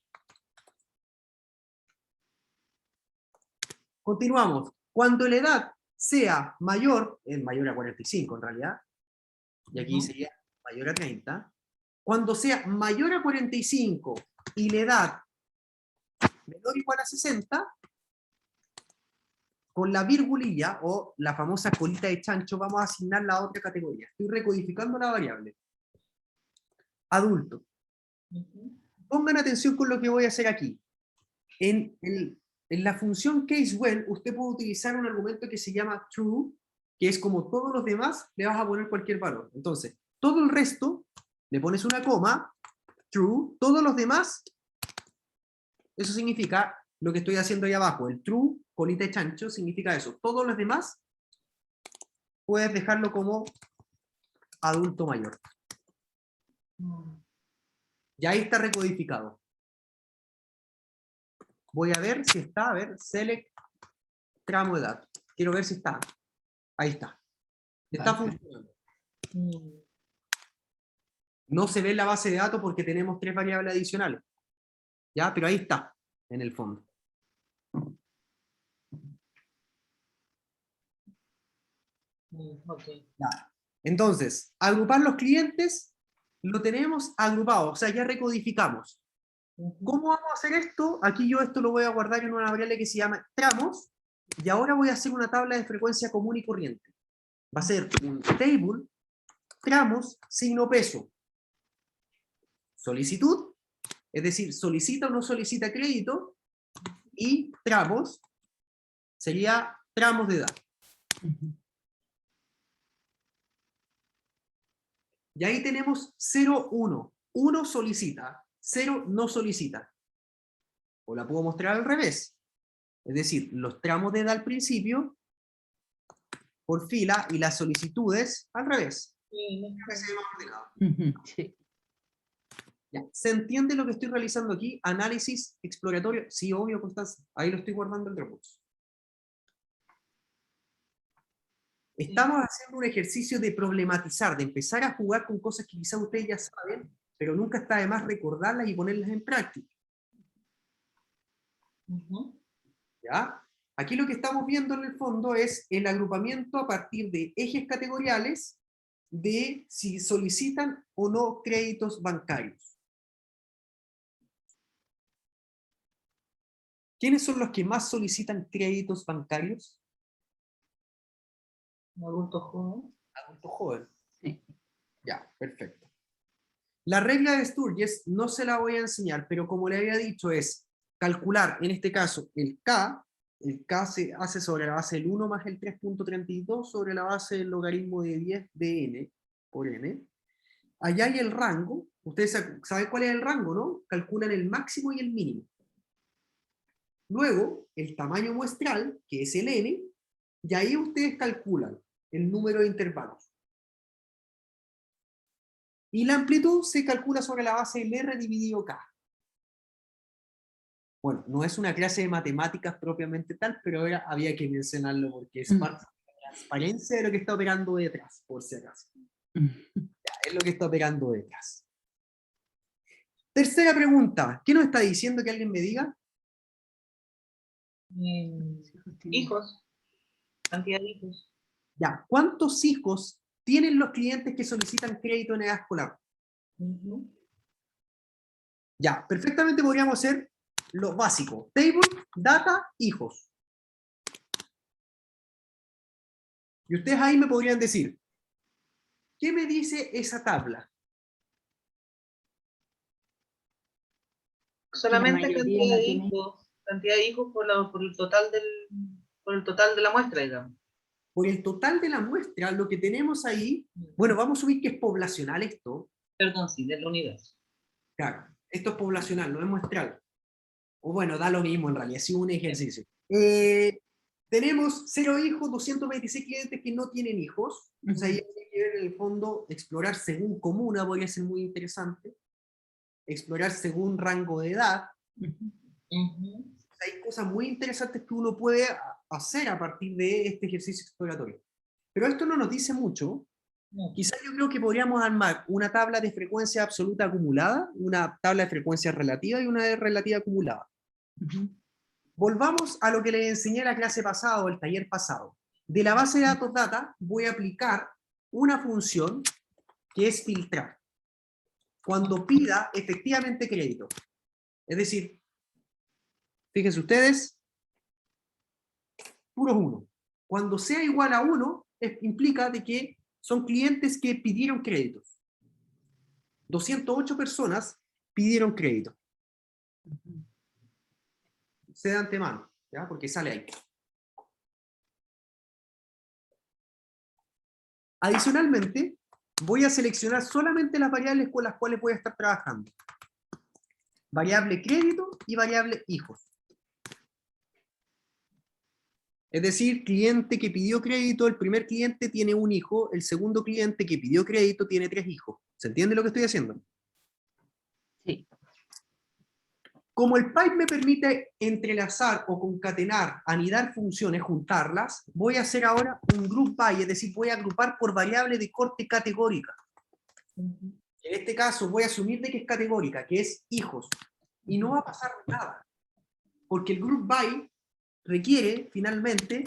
Continuamos. Cuando la edad sea mayor, es mayor a 45 en realidad, y aquí sería mayor a 30, cuando sea mayor a 45 y la edad menor o igual a 60, con la virgulilla o la famosa colita de chancho vamos a asignar la otra categoría. Estoy recodificando la variable. Adulto. Pongan atención con lo que voy a hacer aquí. En la función CaseWhen, usted puede utilizar un argumento que se llama true, que es como todos los demás, le vas a poner cualquier valor. Entonces, todo el resto, le pones una coma, true, todos los demás, eso significa lo que estoy haciendo ahí abajo. El true, colita de chancho, significa eso. Todos los demás, puedes dejarlo como adulto mayor. Ya ahí está recodificado. Voy a ver si está, a ver, select tramo de edad. Quiero ver si está. Ahí está. Está funcionando. No se ve en la base de datos porque tenemos 3 variables adicionales. ¿Ya? Pero ahí está, en el fondo. Ya. Entonces, agrupar los clientes, lo tenemos agrupado, o sea, ya recodificamos. ¿Cómo vamos a hacer esto? Aquí yo esto lo voy a guardar en una variable que se llama tramos, y ahora voy a hacer una tabla de frecuencia común y corriente. Va a ser un table, tramos, signo peso. Solicitud, es decir, solicita o no solicita crédito, y tramos sería tramos de edad. Y ahí tenemos 0, 1. 1 solicita, 0 no solicita. O la puedo mostrar al revés. Es decir, los tramos de edad al principio, por fila, y las solicitudes al revés. Sí. Ya. ¿Se entiende lo que estoy realizando aquí? Análisis exploratorio. Sí, obvio, Constanza. Ahí lo estoy guardando en Dropbox. Estamos haciendo un ejercicio de problematizar, de empezar a jugar con cosas que quizás ustedes ya saben, pero nunca está de más recordarlas y ponerlas en práctica. Ujú. ¿Ya? Aquí lo que estamos viendo en el fondo es el agrupamiento a partir de ejes categoriales de si solicitan o no créditos bancarios. ¿Quiénes son los que más solicitan créditos bancarios? Adultos jóvenes. Adultos jóvenes. Sí. Ya, perfecto. La regla de Sturges no se la voy a enseñar, pero como le había dicho es calcular, en este caso, el K se hace sobre la base del 1 más el 3.32 sobre la base del logaritmo de 10 de n por n. Allá hay el rango, ustedes saben cuál es el rango, ¿no? Calculan el máximo y el mínimo. Luego, el tamaño muestral, que es el n, y ahí ustedes calculan el número de intervalos. Y la amplitud se calcula sobre la base del R dividido K. Bueno, no es una clase de matemáticas propiamente tal, pero ahora había que mencionarlo porque es parte de la transparencia de lo que está operando detrás, por si acaso. Ya, es lo que está operando detrás. Tercera pregunta. ¿Qué nos está diciendo que alguien me diga? Hijos. Cantidad de hijos. Ya, ¿cuántos hijos tienen los clientes que solicitan crédito en edad escolar? Ujú. Ya, perfectamente podríamos hacer lo básico. Table, data, hijos. Y ustedes ahí me podrían decir, ¿qué me dice esa tabla? Solamente mayoría cantidad no de tiene hijos. Cantidad de hijos por el total por el total de la muestra, digamos. Por el total de la muestra, lo que tenemos ahí, bueno, vamos a subir que es poblacional esto. Perdón, sí, del universo. Claro, esto es poblacional, no es muestral. O bueno, da lo mismo en realidad, es un ejercicio. Tenemos 0 hijos, 226 clientes que no tienen hijos. Entonces ahí hay que ver en el fondo, explorar según comuna, podría ser muy interesante. Explorar según rango de edad. Ujú. Hay cosas muy interesantes que uno puede hacer a partir de este ejercicio exploratorio. Pero esto no nos dice mucho. No. Quizás yo creo que podríamos armar una tabla de frecuencia absoluta acumulada, una tabla de frecuencia relativa y una de relativa acumulada. Volvamos a lo que les enseñé en la clase pasada o el taller pasado. De la base de datos data voy a aplicar una función que es filtrar. Cuando pida efectivamente crédito. Es decir, fíjense ustedes, puros 1. Cuando sea igual a 1, implica de que son clientes que pidieron créditos. 208 personas pidieron crédito. Se da antemano, ¿ya? Porque sale ahí. Adicionalmente, voy a seleccionar solamente las variables con las cuales voy a estar trabajando. Variable crédito y variable hijos. Es decir, cliente que pidió crédito, el primer cliente tiene un hijo, el segundo cliente que pidió crédito tiene 3 hijos. ¿Se entiende lo que estoy haciendo? Sí. Como el pipe me permite entrelazar o concatenar, anidar funciones, juntarlas, voy a hacer ahora un group by, es decir, voy a agrupar por variable de corte categórica. En este caso voy a asumir de que es categórica, que es hijos. Y no va a pasar nada. Porque el group by requiere, finalmente,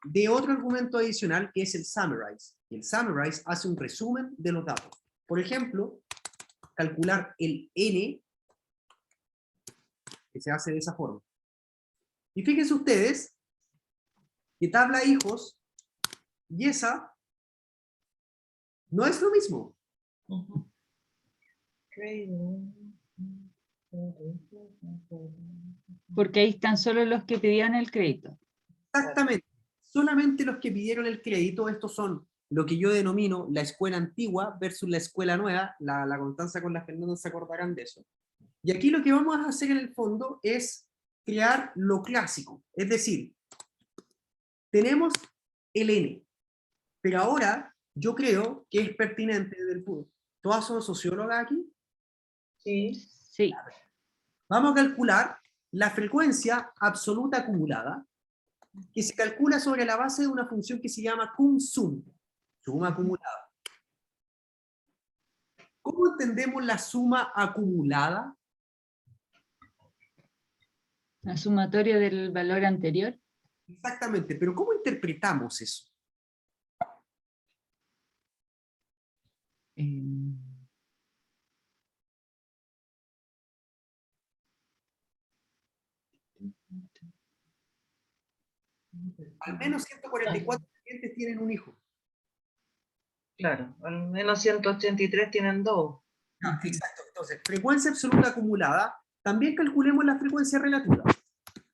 de otro argumento adicional, que es el summarize. Y el summarize hace un resumen de los datos. Por ejemplo, calcular el n, que se hace de esa forma. Y fíjense ustedes que tabla hijos y esa no es lo mismo. Ujú. Porque ahí están solo los que pidieron el crédito. Exactamente. Solamente los que pidieron el crédito, estos son lo que yo denomino la escuela antigua versus la escuela nueva. La Constanza con la Fernanda se acordarán de eso. Y aquí lo que vamos a hacer en el fondo es crear lo clásico. Es decir, tenemos el n. Pero ahora yo creo que es pertinente desde el punto. ¿Todas son sociólogas aquí? Sí. Sí. Vamos a calcular la frecuencia absoluta acumulada que se calcula sobre la base de una función que se llama cum-sum, suma acumulada. ¿Cómo entendemos la suma acumulada? La sumatoria del valor anterior. Exactamente, pero ¿cómo interpretamos eso? Al menos 144 clientes tienen un hijo. Claro, al menos 183 tienen 2. Exacto. Entonces, frecuencia absoluta acumulada, también calculemos la frecuencia relativa,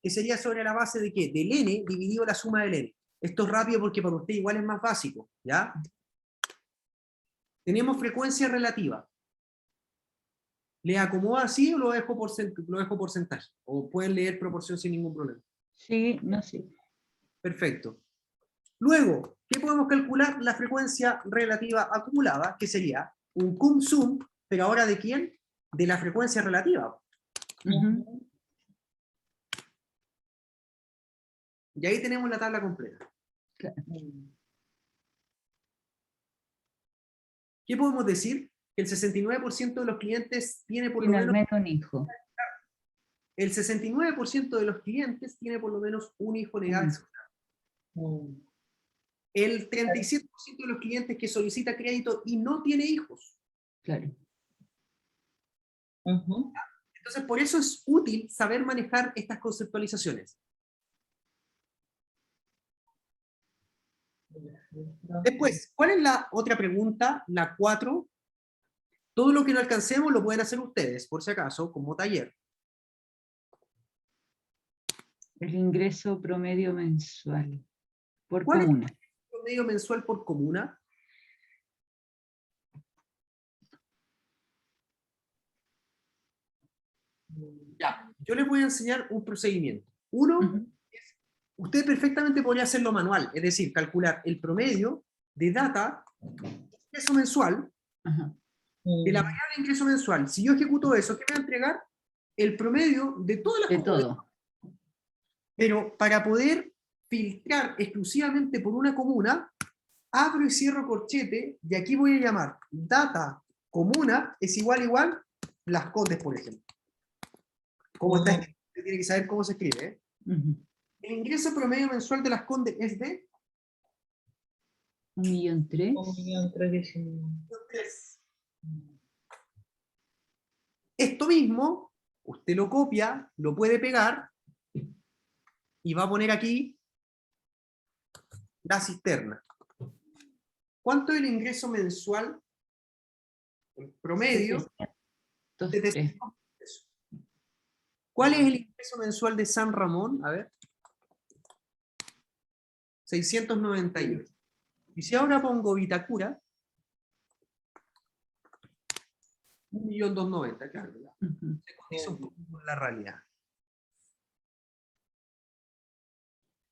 que sería sobre la base de ¿qué? Del n dividido la suma del n. Esto es rápido porque para usted igual es más básico, ¿ya? Tenemos frecuencia relativa. ¿Le acomoda así o lo dejo porcentaje? O pueden leer proporción sin ningún problema. Sí, no sé. Perfecto. Luego, ¿qué podemos calcular? La frecuencia relativa acumulada, que sería un cum-sum, pero ahora ¿de quién? De la frecuencia relativa. Ujú. Y ahí tenemos la tabla completa. Claro. ¿Qué podemos decir? Que el 69% de los clientes tiene por lo Tiene al menos... menos un hijo. El 69% de los clientes tiene por lo menos un hijo legal. El 37% de los clientes que solicita crédito y no tiene hijos. Claro. Entonces, por eso es útil saber manejar estas conceptualizaciones. Después, ¿cuál es la otra pregunta? La 4. Todo lo que no alcancemos lo pueden hacer ustedes, por si acaso, como taller. El ingreso promedio mensual por ¿Cuál es comuna. el promedio mensual por comuna? Ya, yo les voy a enseñar un procedimiento. Uno, Ujú. usted perfectamente podría hacerlo manual, es decir, calcular el promedio de data, ingreso mensual, Ajá. de la variable ingreso mensual. Si yo ejecuto eso, ¿qué me va a entregar? El promedio de todas las De comunas. todo. Pero para poder filtrar exclusivamente por una comuna, abro y cierro corchete, y aquí voy a llamar data comuna es igual Las Condes, por ejemplo. ¿Cómo está escrito? Usted tiene que saber cómo se escribe, ¿eh? Ujú. El ingreso promedio mensual de Las Condes es de 1.300.000. 1.319.000. esto mismo, usted lo copia, lo puede pegar, y va a poner aquí la cisterna. ¿Cuánto es el ingreso mensual? El promedio. 703. ¿Cuál es el ingreso mensual de San Ramón? A ver. 698. Y si ahora pongo Vitacura, 1.290.000, claro. Ujú. Se condice un poco con la realidad.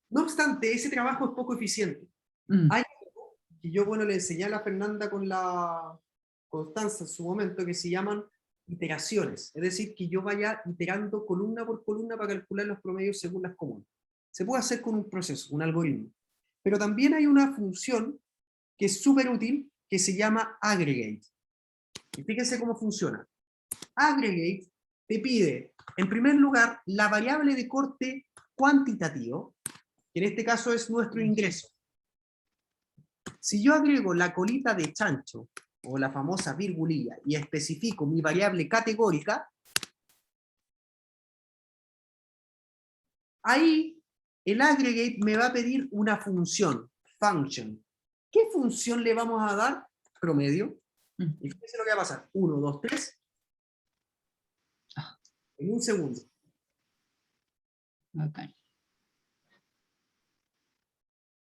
No obstante, ese trabajo es poco eficiente. Mm. Hay algo que yo, le enseñé a la Fernanda con la Constanza en su momento, que se llaman iteraciones. Es decir, que yo vaya iterando columna por columna para calcular los promedios según las comunas. Se puede hacer con un proceso, un algoritmo. Pero también hay una función que es súper útil, que se llama aggregate. Y fíjense cómo funciona. Aggregate te pide, en primer lugar, la variable de corte cuantitativo, que en este caso es nuestro ingreso. Si yo agrego la colita de chancho, o la famosa virgulilla, y especifico mi variable categórica, ahí el aggregate me va a pedir una función, function. ¿Qué función le vamos a dar? Promedio. Y fíjense lo que va a pasar. 1, 2, 3. En un segundo. Bacán.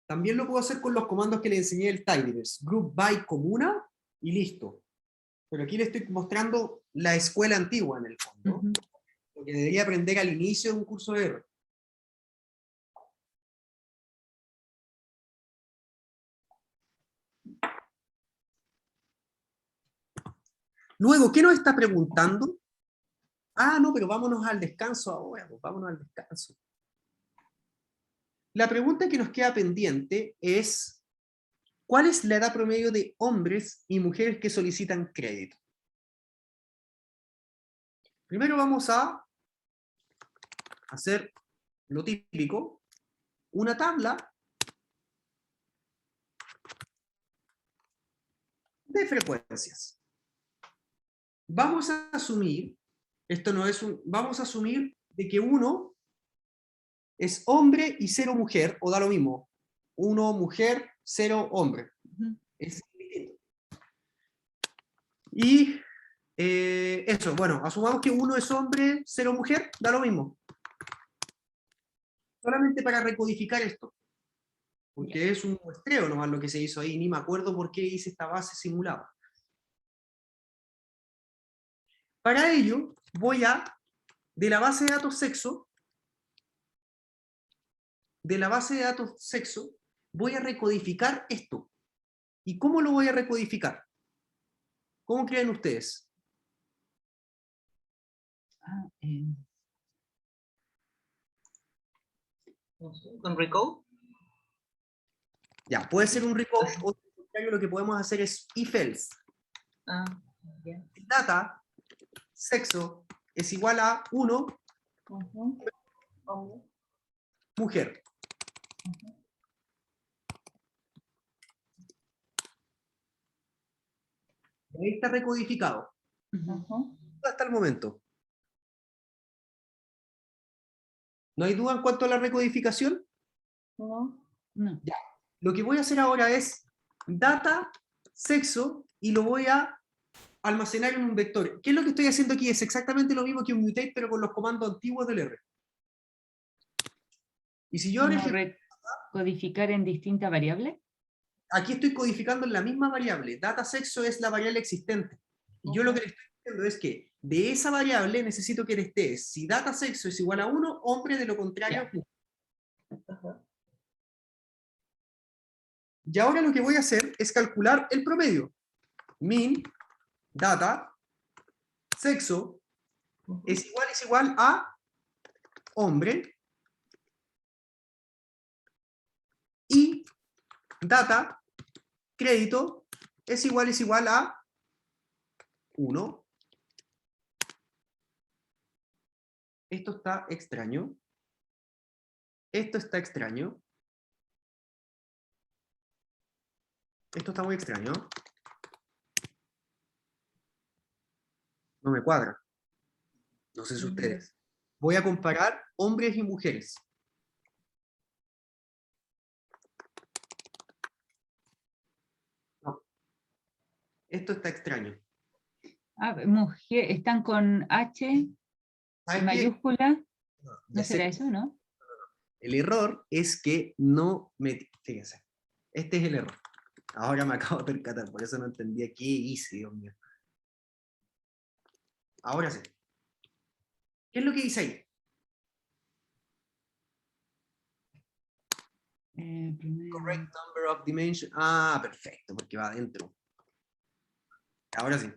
También lo puedo hacer con los comandos que le enseñé el Tidyverse. Group by comuna y listo. Pero aquí le estoy mostrando la escuela antigua en el fondo. Ujú. Lo que debería aprender al inicio de un curso de R. Luego, ¿qué nos está preguntando? Ah, no, pero vámonos al descanso ahora. Pues vámonos al descanso. La pregunta que nos queda pendiente es, ¿cuál es la edad promedio de hombres y mujeres que solicitan crédito? Primero vamos a hacer lo típico, una tabla de frecuencias. Vamos a asumir, esto no es un, vamos a asumir de que 1 es hombre y 0 mujer, o da lo mismo, 1 mujer, 0 hombre. Es distinto. Y eso, bueno, asumamos que 1 es hombre, 0 mujer, da lo mismo. Solamente para recodificar esto. Porque es un muestreo nomás lo que se hizo ahí, ni me acuerdo por qué hice esta base simulada. Para ello, voy a, de la base de datos sexo, voy a recodificar esto. ¿Y cómo lo voy a recodificar? ¿Cómo creen ustedes? No sé, ¿con Recode? Ya, puede ser un recode, o de lo contrario, lo que podemos hacer es if-else. Ah, ya. Data, sexo, es igual a 1, Ujú. Hombre. mujer. Ahí está recodificado. Ujú. Hasta el momento. ¿No hay duda en cuanto a la recodificación? No. No. Lo que voy a hacer ahora es data, sexo, y lo voy a almacenar en un vector. ¿Qué es lo que estoy haciendo aquí? Es exactamente lo mismo que un mutate, pero con los comandos antiguos del R. Y si yo ahora ¿Cómo recodificar en distintas variables? aquí estoy codificando en la misma variable, data sexo es la variable existente. Y yo lo que le estoy diciendo es que de esa variable necesito que esté, si data sexo es igual a 1, hombre, de lo contrario, mujer. Y ahora lo que voy a hacer es calcular el promedio. Min, data, sexo, es igual a hombre, y data, crédito, es igual a 1. Esto está extraño. Esto está extraño. Esto está muy extraño. No me cuadra. No sé si ustedes. Voy a comparar hombres y mujeres. No. Esto está extraño. Ah, mujer, están con H en ¿Sabes qué? mayúscula. Ya ¿No sé será que eso, no? el error es que no me... Fíjense. Este es el error. Ahora me acabo de percatar, por eso no entendía qué hice, Dios mío. Ahora sí. ¿Qué es lo que dice ahí? Correct number of dimension. Ah, perfecto, porque va adentro. Ahora sí.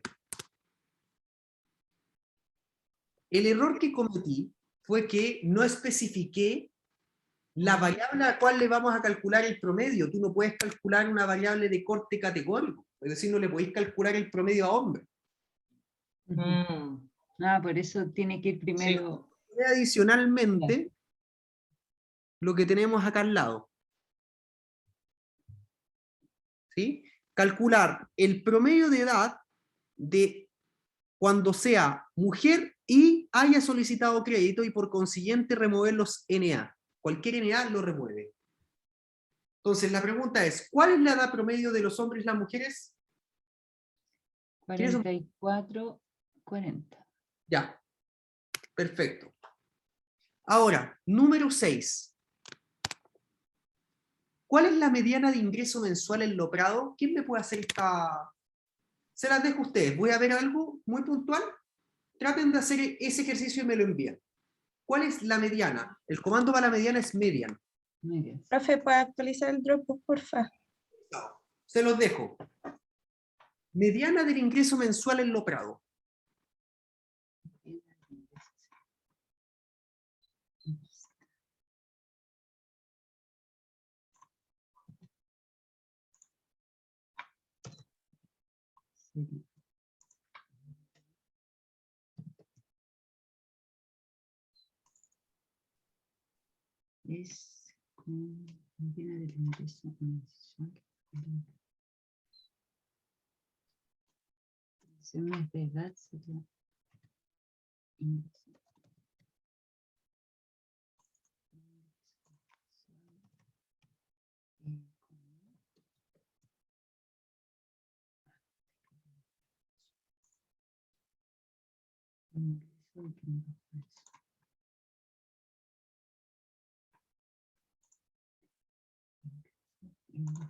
El error que cometí fue que no especifiqué la variable a la cual le vamos a calcular el promedio. Tú no puedes calcular una variable de corte categórico. Es decir, no le podéis calcular el promedio a hombre. Mm. Ah, por eso tiene que ir primero. Y adicionalmente, lo que tenemos acá al lado. ¿Sí? Calcular el promedio de edad de cuando sea mujer y haya solicitado crédito, y por consiguiente remover los NA. Cualquier NA lo remueve. Entonces la pregunta es, ¿cuál es la edad promedio de los hombres y las mujeres? ¿Quiénes son? 44, 40. Ya, perfecto. Ahora, número 6. ¿Cuál es la mediana de ingreso mensual en Loprado? ¿Quién me puede hacer esta? Se las dejo a ustedes. Voy a ver algo muy puntual. Traten de hacer ese ejercicio y me lo envían. ¿Cuál es la mediana? El comando para la mediana es median. Medias. Profe, ¿puede actualizar el Dropbox, porfa? Se los dejo. Mediana del ingreso mensual en Loprado. Es llena del ingreso mensual. Si un mes de edad sería ingreso.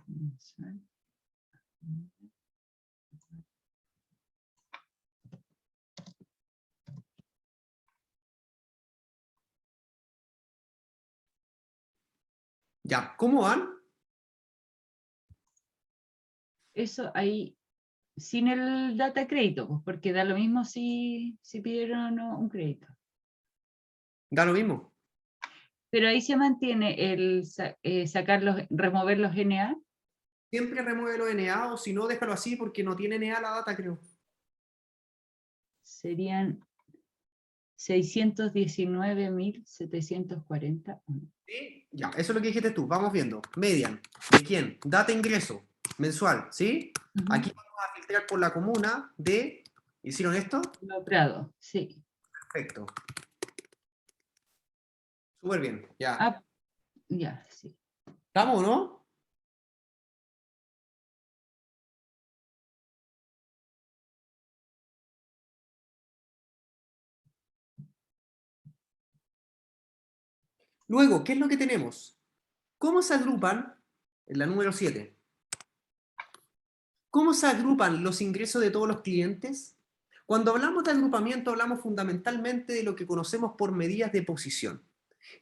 Mensual. Ya, ¿cómo van? Eso ahí, sin el data crédito, pues, porque da lo mismo si pidieron o no un crédito. Da lo mismo. Pero ahí se mantiene el sacar remover los NA. Siempre remueve los NA, o si no, déjalo así porque no tiene NA la data, creo. Serían 619.740. ¿Sí? Ya, eso es lo que dijiste tú. Vamos viendo. Median. ¿De quién? Data ingreso. Mensual, ¿sí? Ujú. Aquí vamos a filtrar por la comuna de... ¿Hicieron esto? Lo Prado, sí. Perfecto. Súper bien. Ya. Ah, ya, sí. ¿Estamos, no? Luego, ¿qué es lo que tenemos? ¿Cómo se agrupan? En la número 7. ¿Cómo se agrupan los ingresos de todos los clientes? Cuando hablamos de agrupamiento, hablamos fundamentalmente de lo que conocemos por medidas de posición.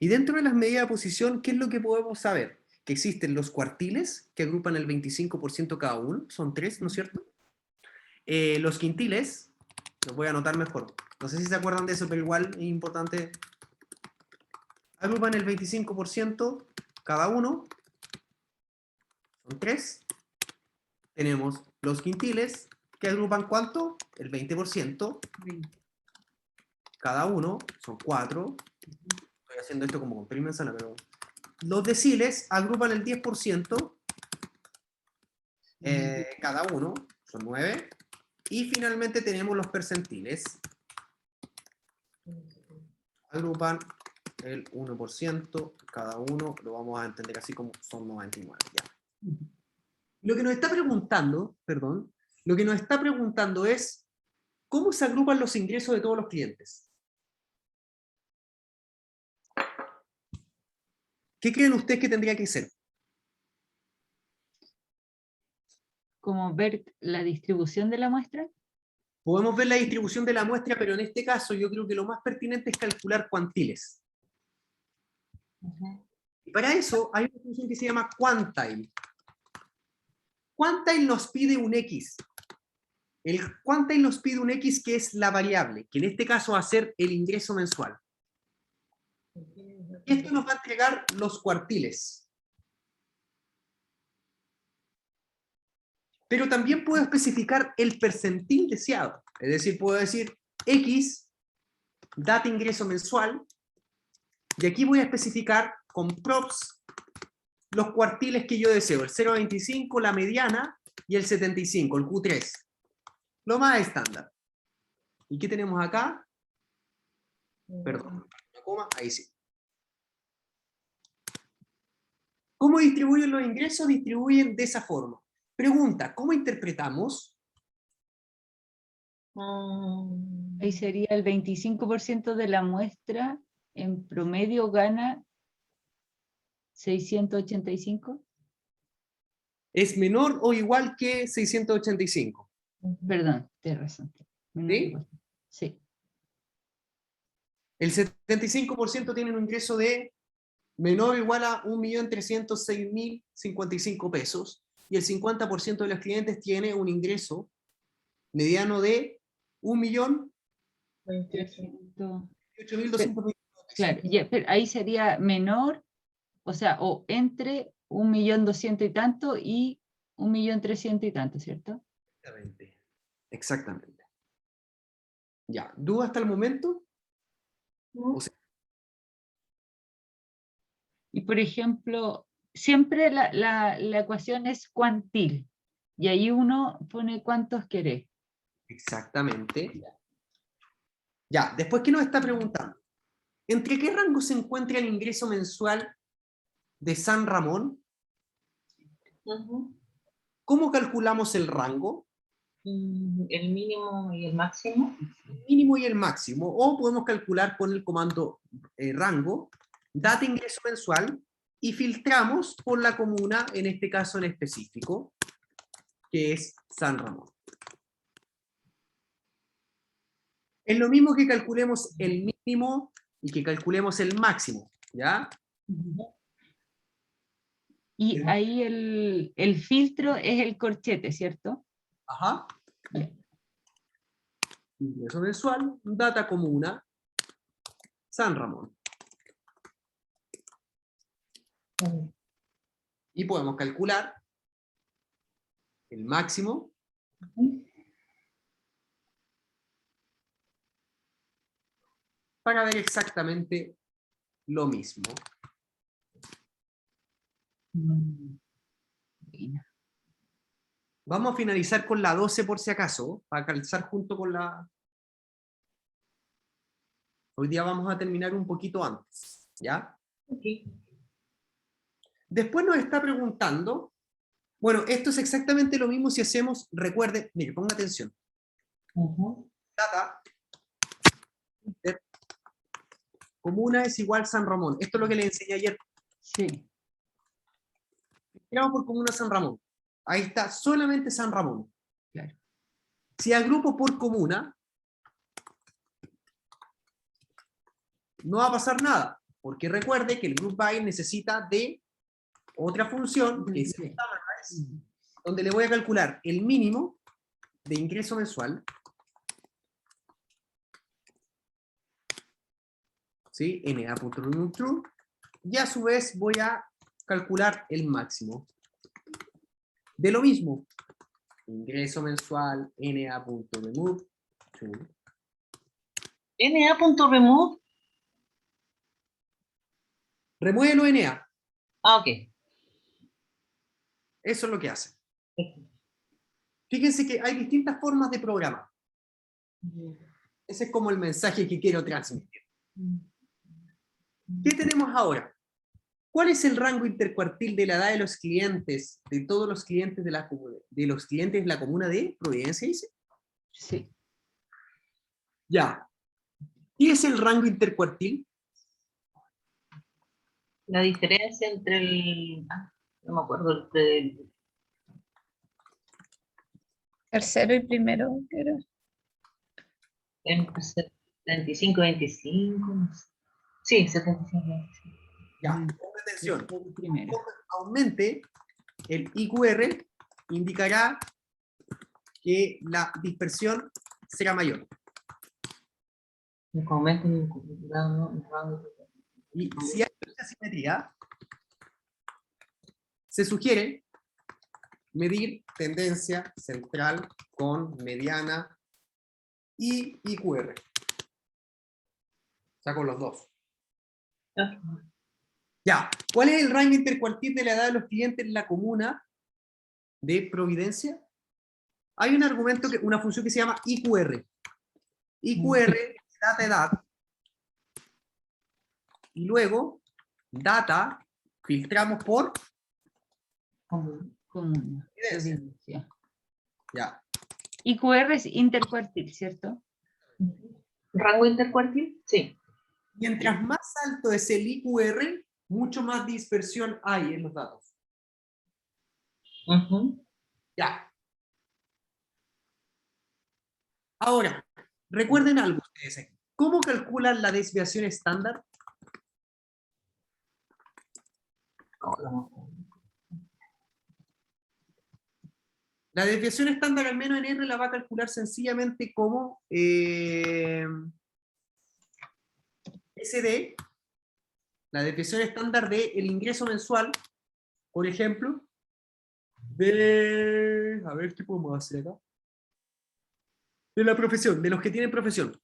Y dentro de las medidas de posición, ¿qué es lo que podemos saber? Que existen los cuartiles, que agrupan el 25% cada uno, son 3, ¿no es cierto? Los quintiles, los voy a anotar mejor. No sé si se acuerdan de eso, pero igual es importante. Agrupan el 25% cada uno, son 3. Tenemos los quintiles, que agrupan ¿cuánto? El 20%. Cada uno, son 4. Estoy haciendo esto como con prima manzana, pero... Los deciles agrupan el 10%. Cada uno, son 9. Y finalmente tenemos los percentiles. Agrupan el 1%. Cada uno lo vamos a entender así como son 99. Ya. Lo que nos está preguntando, perdón, lo que nos está preguntando es ¿cómo se agrupan los ingresos de todos los clientes? ¿Qué creen ustedes que tendría que ser? Como ver la distribución de la muestra. Podemos ver la distribución de la muestra, pero en este caso yo creo que lo más pertinente es calcular cuantiles. Y para eso hay una función que se llama quantile. Quantile nos pide un X. El quantile nos pide un X que es la variable, que en este caso va a ser el ingreso mensual. Esto nos va a entregar los cuartiles. Pero también puedo especificar el percentil deseado. Es decir, puedo decir X, data ingreso mensual, y aquí voy a especificar con props los cuartiles que yo deseo, el 0,25, la mediana, y el 75, el Q3. Lo más estándar. ¿Y qué tenemos acá? Perdón, una coma, ahí sí. ¿Cómo distribuyen los ingresos? Distribuyen de esa forma. Pregunta, ¿cómo interpretamos? Ahí sería el 25% de la muestra en promedio gana 685. ¿Es menor o igual que 685? Perdón, tienes razón. ¿Sí? Sí. El 75% tiene un ingreso de menor o igual a 1.306.055 pesos y el 50% de los clientes tiene un ingreso mediano de 1.028.200 pesos. Claro, pero ahí sería menor, o sea, o entre 1.200.000 y tanto y 1.300.000 y tanto, ¿cierto? Exactamente. Exactamente. Ya, ¿duda hasta el momento? O sea, Y por ejemplo, siempre la ecuación es cuantil. Y ahí uno pone cuántos quiere. exactamente. Ya, después, ¿qué nos está preguntando? ¿Entre qué rango se encuentra el ingreso mensual de San Ramón? Ujú. ¿Cómo calculamos el rango? El mínimo y el máximo. El mínimo y el máximo. O podemos calcular con el comando rango, data ingreso mensual, y filtramos por la comuna, en este caso en específico, que es San Ramón. Es lo mismo que calculemos el mínimo y que calculemos el máximo, ¿ya? Y ahí el filtro es el corchete, ¿cierto? Ajá. Ya. Ingreso mensual, data comuna, San Ramón. Y podemos calcular el máximo para ver exactamente lo mismo. Vamos a finalizar con la 12 por si acaso, para calzar junto con la... Hoy día vamos a terminar un poquito antes, ¿ya? Después nos está preguntando, bueno, esto es exactamente lo mismo si hacemos, recuerde, mire, ponga atención. Data, comuna es igual San Ramón. Esto es lo que le enseñé ayer. Sí. Tiramos por comuna San Ramón. Ahí está, solamente San Ramón. Claro. Si agrupo por comuna, no va a pasar nada, porque recuerde que el group by necesita de otra función, que es el summarize, donde le voy a calcular el mínimo de ingreso mensual, ¿sí? na.removeTrue, y a su vez voy a calcular el máximo. De lo mismo, ingreso mensual, na.removeTrue. NA.remove. Remuévelo na. Ah, ok. Eso es lo que hace. Fíjense que hay distintas formas de programar. Ese es como el mensaje que quiero transmitir. ¿Qué tenemos ahora? ¿Cuál es el rango intercuartil de la edad de los clientes, de todos los clientes de la comuna de Providencia, dice? Sí. Ya. ¿Qué es el rango intercuartil? La diferencia entre el... no me acuerdo. Entre el Tercero y primero, creo. 75-25. No sé. Sí, 75-25. Ya, ponga atención. El primero. Aumente, el IQR indicará que la dispersión será mayor. Aumento el rango. Y si hay mucha simetría, se sugiere medir tendencia central con mediana y IQR. O sea, con los dos. Ya, ¿cuál es el rango intercuartil de la edad de los clientes en la comuna de Providencia? Hay un argumento, una función que se llama IQR. IQR, data edad, y luego data, filtramos por Comuna. Providencia. Ya. IQR es intercuartil, ¿cierto? ¿Rango intercuartil? Sí. Mientras más alto es el IQR, mucho más dispersión hay en los datos. Ya. Ahora, recuerden algo ustedes aquí. ¿Cómo calculan la desviación estándar? La desviación estándar, al menos en R, la va a calcular sencillamente como SD, la desviación estándar del ingreso mensual, por ejemplo, de... A ver, ¿qué podemos hacer acá? De la profesión, de los que tienen profesión.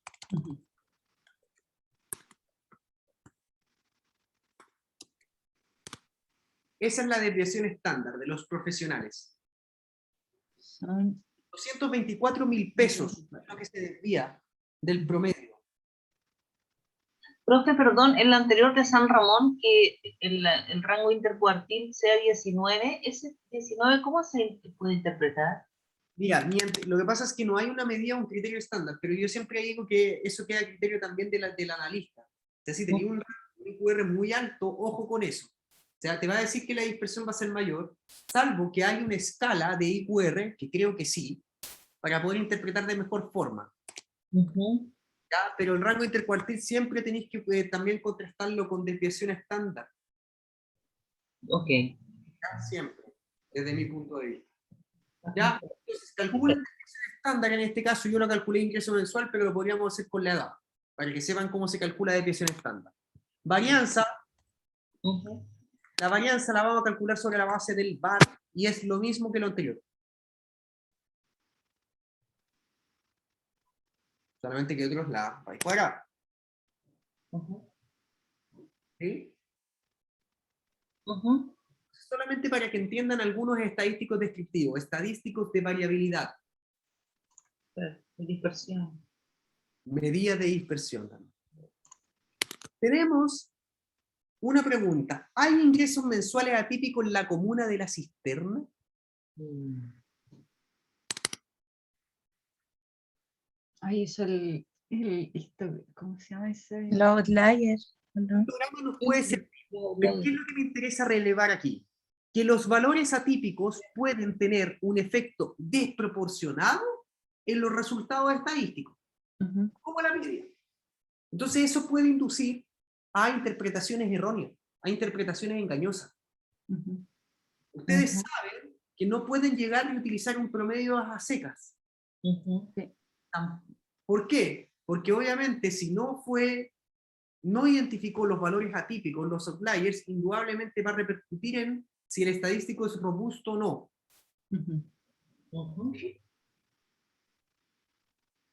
Esa es la desviación estándar de los profesionales. Son 224.000 pesos es lo que se desvía del promedio. Profe, perdón, en la anterior de San Ramón, que el rango intercuartil sea 19, ¿ese 19 cómo se puede interpretar? Mira, lo que pasa es que no hay una medida o un criterio estándar, pero yo siempre digo que eso queda a criterio también del analista. O sea, si tenés un IQR muy alto, ojo con eso. O sea, te va a decir que la dispersión va a ser mayor, salvo que hay una escala de IQR, que creo que sí, para poder interpretar de mejor forma. ¿Ya? Pero el rango intercuartil siempre tenéis que también contrastarlo con desviación estándar. Ok. ¿Ya? Siempre, desde mi punto de vista. ¿Ya? Entonces, calcula la desviación estándar, en este caso yo lo calculé ingreso mensual, pero lo podríamos hacer con la edad, para que sepan cómo se calcula desviación estándar. Varianza, la varianza la vamos a calcular sobre la base del VAR, y es lo mismo que lo anterior. Solamente que otros la vais cuadrada. ¿Sí? Solamente para que entiendan algunos estadísticos descriptivos, estadísticos de variabilidad. Dispersión. Medidas de dispersión también. Tenemos una pregunta. ¿Hay ingresos mensuales atípicos en la comuna de La Cisterna? Ahí es ¿cómo se llama ese? Los outliers. ¿no? El programa nos puede servir, pero ¿qué es lo que me interesa relevar aquí? Que los valores atípicos pueden tener un efecto desproporcionado en los resultados estadísticos, como la media. Entonces eso puede inducir a interpretaciones erróneas, a interpretaciones engañosas. Ustedes saben que no pueden llegar a utilizar un promedio a secas. ¿Por qué? Porque obviamente si no identificó los valores atípicos, los outliers, indudablemente va a repercutir en si el estadístico es robusto o no.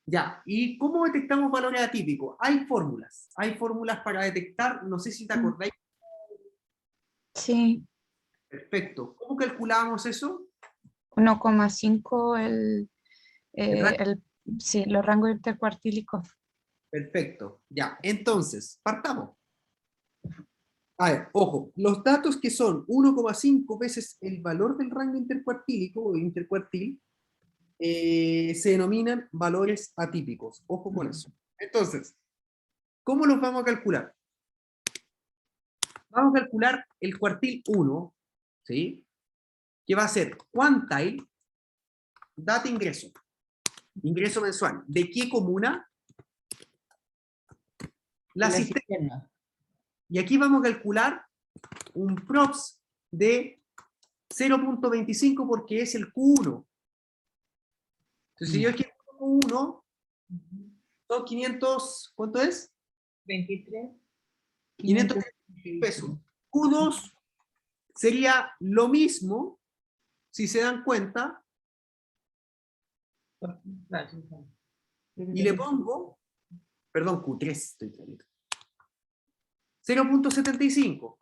Ya, ¿y cómo detectamos valores atípicos? Hay fórmulas para detectar, no sé si te acordáis. Sí, Perfecto. ¿Cómo calculábamos eso? 1,5 ¿Verdad? sí, los rangos intercuartílicos. Perfecto, ya. Entonces, partamos. A ver, ojo, los datos que son 1,5 veces el valor del rango intercuartílico o intercuartil se denominan valores atípicos. Ojo con eso. Entonces, ¿cómo los vamos a calcular? Vamos a calcular el cuartil 1, ¿sí? Que va a ser quantile, data ingreso, ingreso mensual. ¿De qué comuna? La Cisterna. Y aquí vamos a calcular un props de 0.25 porque es el Q1. Entonces, si yo quiero Q1, son 500, ¿cuánto es? 23. 500 pesos. Q2 sería lo mismo, si se dan cuenta, y le pongo, perdón, Q3, estoy clarito. 0.75.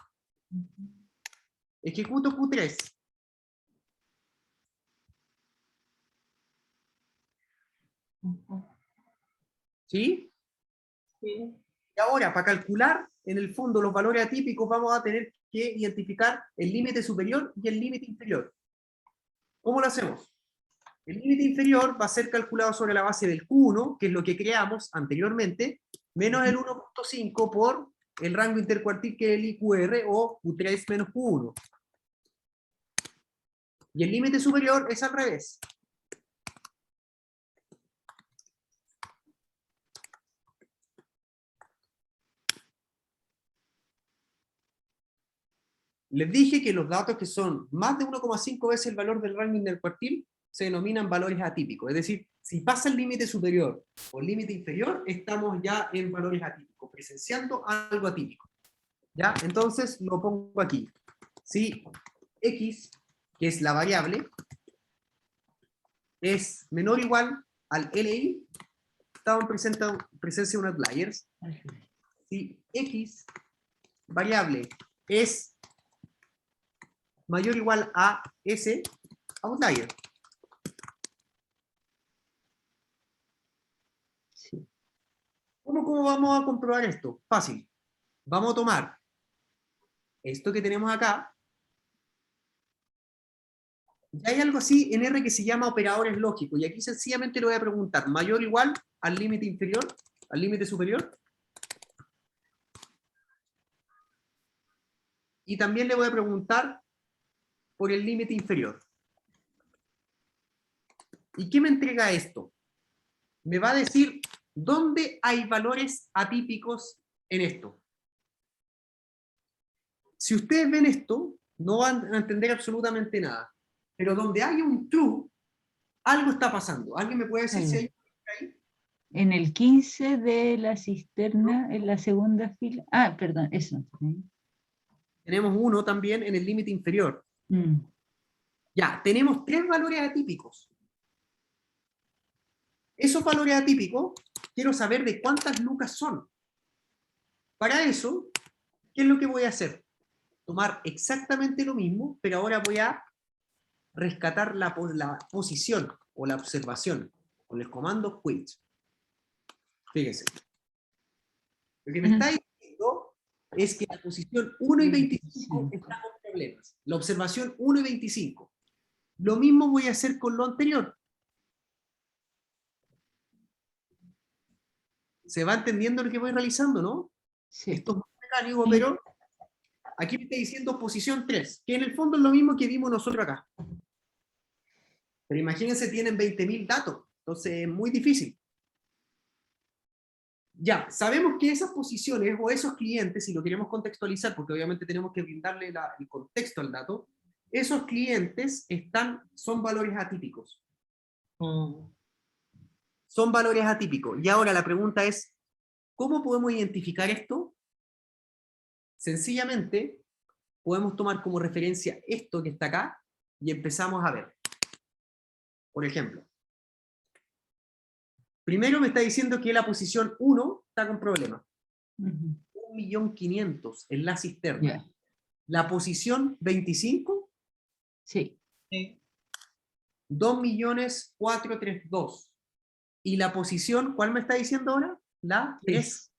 Ejecuto Q3. ¿Sí? Sí. Y ahora, para calcular, en el fondo, los valores atípicos, vamos a tener que identificar el límite superior y el límite inferior. ¿Cómo lo hacemos? El límite inferior va a ser calculado sobre la base del Q1, que es lo que creamos anteriormente, menos el 1.5 por el rango intercuartil que es el IQR, o Q3 menos Q1. Y el límite superior es al revés. Les dije que los datos que son más de 1,5 veces el valor del rango intercuartil se denominan valores atípicos. Es decir, si pasa el límite superior o el límite inferior, estamos ya en valores atípicos, presenciando algo atípico. ¿Ya? Entonces lo pongo aquí. Si X, que es la variable, es menor o igual al LI, estamos en presencia de un outlier. Si X variable es mayor o igual a S, outlier. Sí. ¿Cómo vamos a comprobar esto? Fácil. Vamos a tomar esto que tenemos acá. Y hay algo así en R que se llama operadores lógicos. Y aquí sencillamente le voy a preguntar, ¿mayor o igual al límite inferior? ¿Al límite superior? Y también le voy a preguntar por el límite inferior. ¿Y qué me entrega esto? Me va a decir dónde hay valores atípicos en esto. Si ustedes ven esto, no van a entender absolutamente nada. Pero donde hay un true, algo está pasando. ¿Alguien me puede decir si hay ahí? En el 15 de la cisterna, en la segunda fila. Ah, perdón, eso. Tenemos uno también en el límite inferior. Mm. Ya, tenemos 3 valores atípicos. Esos valores atípicos, quiero saber de cuántas lucas son. Para eso, ¿qué es lo que voy a hacer? Tomar exactamente lo mismo, pero ahora voy a rescatar la posición o la observación con el comando quit. Fíjense. Lo que me está diciendo es que la posición 1 y 25 está con problemas. La observación 1 y 25. Lo mismo voy a hacer con lo anterior. ¿Se va entendiendo lo que voy realizando, no? Sí. Esto es muy mecánico, pero aquí me está diciendo posición 3, que en el fondo es lo mismo que vimos nosotros acá. Pero imagínense, tienen 20.000 datos, entonces es muy difícil. Ya, sabemos que esas posiciones o esos clientes, si lo queremos contextualizar, porque obviamente tenemos que brindarle el contexto al dato, esos clientes son valores atípicos. Son valores atípicos. Y ahora la pregunta es, ¿cómo podemos identificar esto? Sencillamente, podemos tomar como referencia esto que está acá y empezamos a ver. Por ejemplo, primero me está diciendo que la posición 1 está con problemas. 1.500.000 en la cisterna. Yeah. La posición 25, Sí. 2.432.000. Y la posición, ¿cuál me está diciendo ahora? La 3.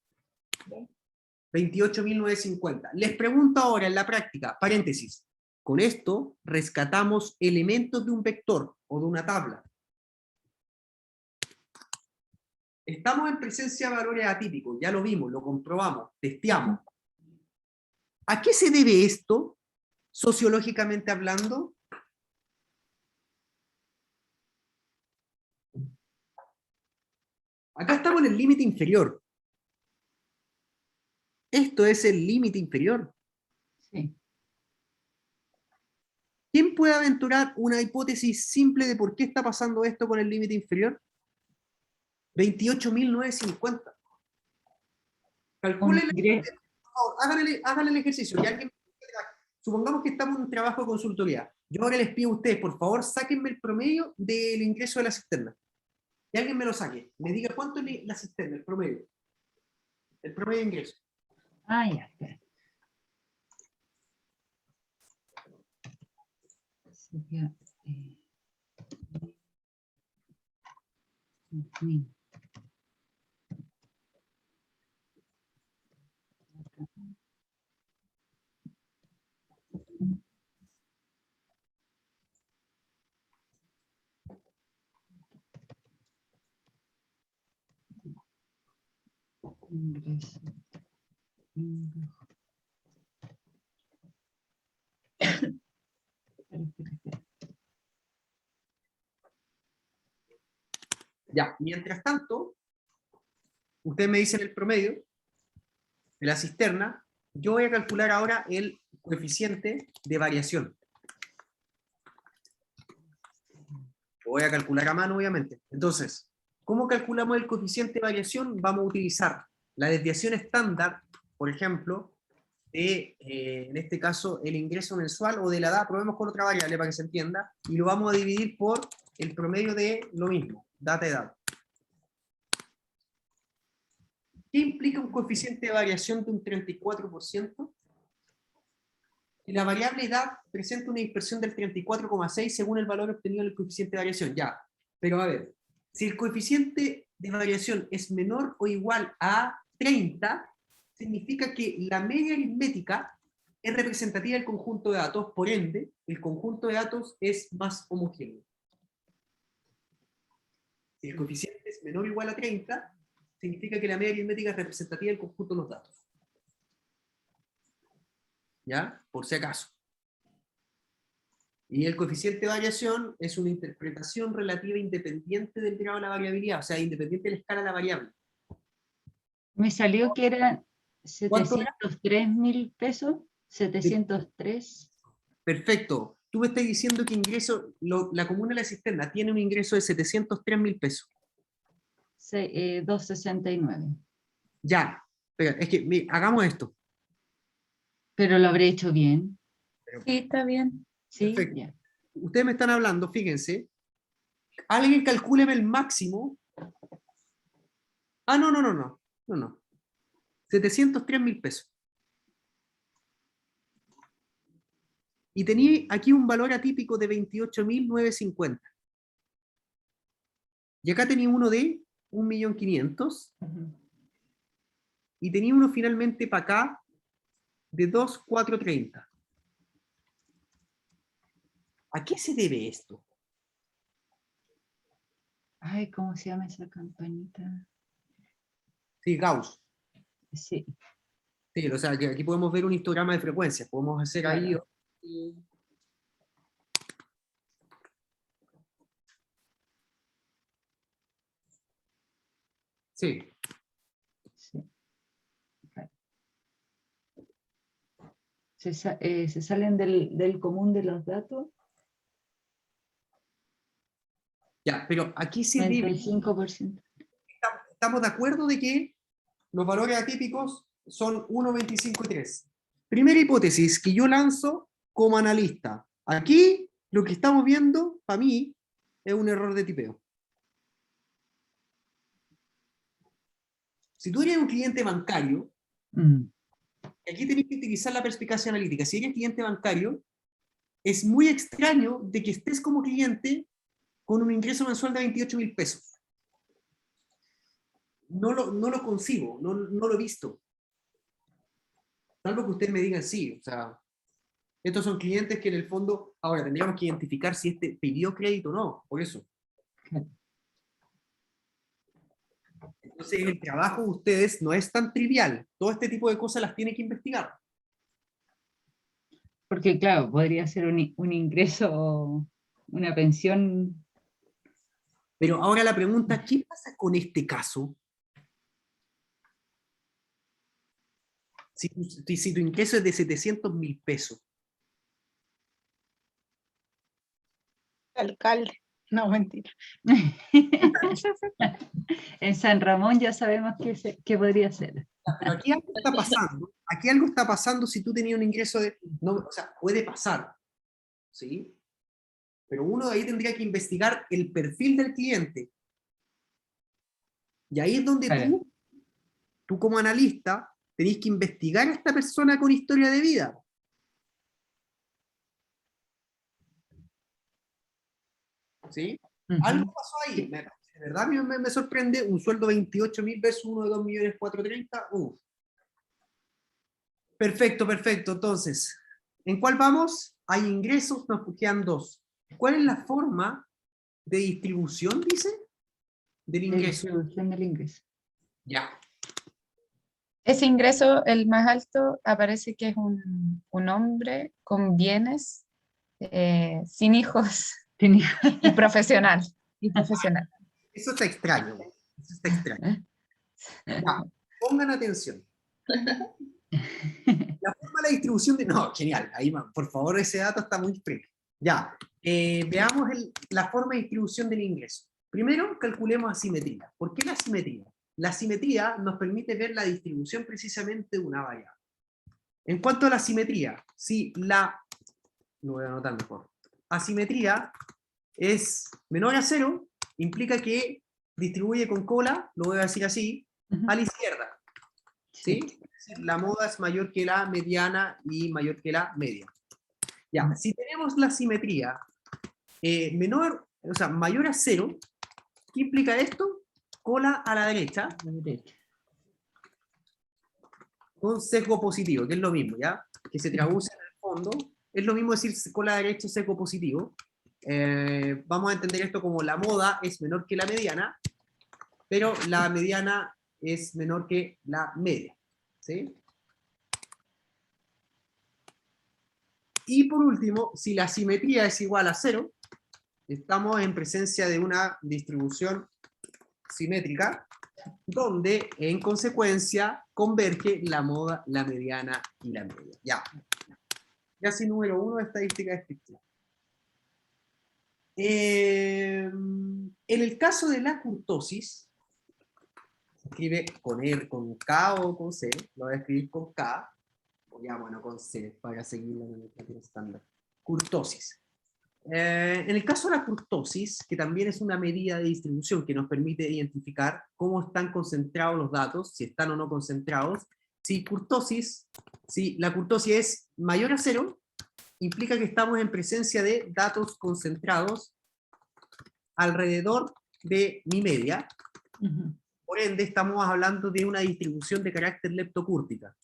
28.950. Les pregunto ahora en la práctica, paréntesis, con esto rescatamos elementos de un vector o de una tabla. Estamos en presencia de valores atípicos, ya lo vimos, lo comprobamos, testeamos. ¿A qué se debe esto, sociológicamente hablando? Acá estamos en el límite inferior. Esto es el límite inferior. Sí. ¿Quién puede aventurar una hipótesis simple de por qué está pasando esto con el límite inferior? 28.950. Calculen, hagan el ejercicio. Y alguien, supongamos que estamos en un trabajo de consultoría. Yo ahora les pido a ustedes, por favor, sáquenme el promedio del ingreso de la cisterna. Y alguien me lo saque. Me diga cuánto es la cisterna, el promedio. El promedio de ingreso. Ah, ya. Sería, ingreso. Ya, mientras tanto, ustedes me dicen el promedio de la cisterna. Yo voy a calcular ahora el coeficiente de variación. Lo voy a calcular a mano, obviamente. Entonces, ¿cómo calculamos el coeficiente de variación? Vamos a utilizar la desviación estándar, por ejemplo, de, en este caso, el ingreso mensual o de la edad. Probemos con otra variable para que se entienda. Y lo vamos a dividir por el promedio de lo mismo, data edad. ¿Qué implica un coeficiente de variación de un 34%? Que la variable edad presenta una dispersión del 34,6 según el valor obtenido en el coeficiente de variación. Ya, pero a ver, si el coeficiente de variación es menor o igual a 30, significa que la media aritmética es representativa del conjunto de datos, por ende, el conjunto de datos es más homogéneo. Si el coeficiente es menor o igual a 30, significa que la media aritmética es representativa del conjunto de los datos. ¿Ya? Por si acaso. Y el coeficiente de variación es una interpretación relativa independiente del grado de la variabilidad, o sea, independiente de la escala de la variable. Me salió que eran ¿Cuánto era? 703.000 pesos, 703. Perfecto. Tú me estás diciendo que la comuna de la Cisterna tiene un ingreso de 703.000 pesos. 269. Ya. Pero es que, hagamos esto. Pero lo habré hecho bien. Sí, está bien. Sí, Perfecto. ya. Ustedes me están hablando, fíjense. Alguien calcúleme el máximo. Ah, no. 703.000 pesos. Y tenía aquí un valor atípico de 28.950. Y acá tenía uno de 1.500.000. Ujú. Y tenía uno finalmente para acá de 2.430. ¿A qué se debe esto? Ay, ¿cómo se llama esa campanita? Sí, Gauss. Sí. Sí, o sea, que aquí podemos ver un histograma de frecuencias. Podemos hacer ahí. Claro. Sí. Sí. Claro. Se salen del común de los datos. Ya, pero aquí se debe. 35%. Estamos de acuerdo de que los valores atípicos son 1, 25 y 3. Primera hipótesis que yo lanzo como analista. Aquí lo que estamos viendo, para mí, es un error de tipeo. Si tú eres un cliente bancario, Mm. aquí tenés que utilizar la perspicacia analítica. Si eres cliente bancario, es muy extraño de que estés como cliente con un ingreso mensual de 28.000 pesos. No lo concibo, no lo he visto. Salvo que ustedes me digan sí, o sea, estos son clientes que en el fondo, ahora tendríamos que identificar si este pidió crédito o no, por eso. Entonces el trabajo de ustedes no es tan trivial, todo este tipo de cosas las tiene que investigar. Porque claro, podría ser un ingreso, una pensión. Pero ahora la pregunta, ¿qué pasa con este caso? Si tu ingreso es de 700.000 pesos, Alcalde. No, mentira. En San Ramón ya sabemos qué podría ser. pero aquí algo está pasando. Aquí algo está pasando si tú tenías un ingreso de... No, o sea, puede pasar. ¿Sí? Pero uno de ahí tendría que investigar el perfil del cliente. Y ahí es donde Claro. tú como analista, tenés que investigar a esta persona con historia de vida. ¿Sí? Ujú. Algo pasó ahí. De verdad a mí me sorprende un sueldo de 28.000 versus uno de 2.430.000. Uf. Perfecto. Entonces, ¿en cuál vamos? Hay ingresos, nos quedan dos. ¿Cuál es la forma de distribución, dice? Del De ingreso. distribución del ingreso. Ya. Ese ingreso, el más alto, aparece que es un hombre con bienes, sin hijos y profesional. Y profesional. Eso está extraño. Eso está extraño. Ya, pongan atención. La forma de la distribución de... No, genial. Ahí, por favor, ese dato está muy freak. Ya, veamos la forma de distribución del ingreso. Primero, calculemos asimetría. ¿Por qué la asimetría? La asimetría nos permite ver la distribución precisamente de una variable. En cuanto a la asimetría, si lo voy a anotar mejor. Asimetría es menor a 0, implica que distribuye con cola, lo voy a decir así, Ujú. a la izquierda. ¿sí? Es decir, la moda es mayor que la mediana y mayor que la media. Ya, si tenemos la simetría menor, o sea, mayor a 0, ¿qué implica esto? Cola a la derecha con sesgo positivo, que es lo mismo, ¿ya? Que se traduce en el fondo, es lo mismo decir cola a la derecha, sesgo positivo. Vamos a entender esto como la moda es menor que la mediana, pero la mediana es menor que la media, ¿sí? Y por último, si la simetría es igual a 0, estamos en presencia de una distribución simétrica, donde en consecuencia converge la moda, la mediana y la media. Ya. Casi número 1 de estadística descriptiva. En el caso de la kurtosis, se escribe con K o con C, lo voy a escribir con K, o ya bueno, con C, para seguir la nomenclatura estándar. Kurtosis. En el caso de la kurtosis, que también es una medida de distribución que nos permite identificar cómo están concentrados los datos, si están o no concentrados, si la kurtosis es mayor a 0, implica que estamos en presencia de datos concentrados alrededor de mi media. Por ende, estamos hablando de una distribución de carácter leptocúrtica.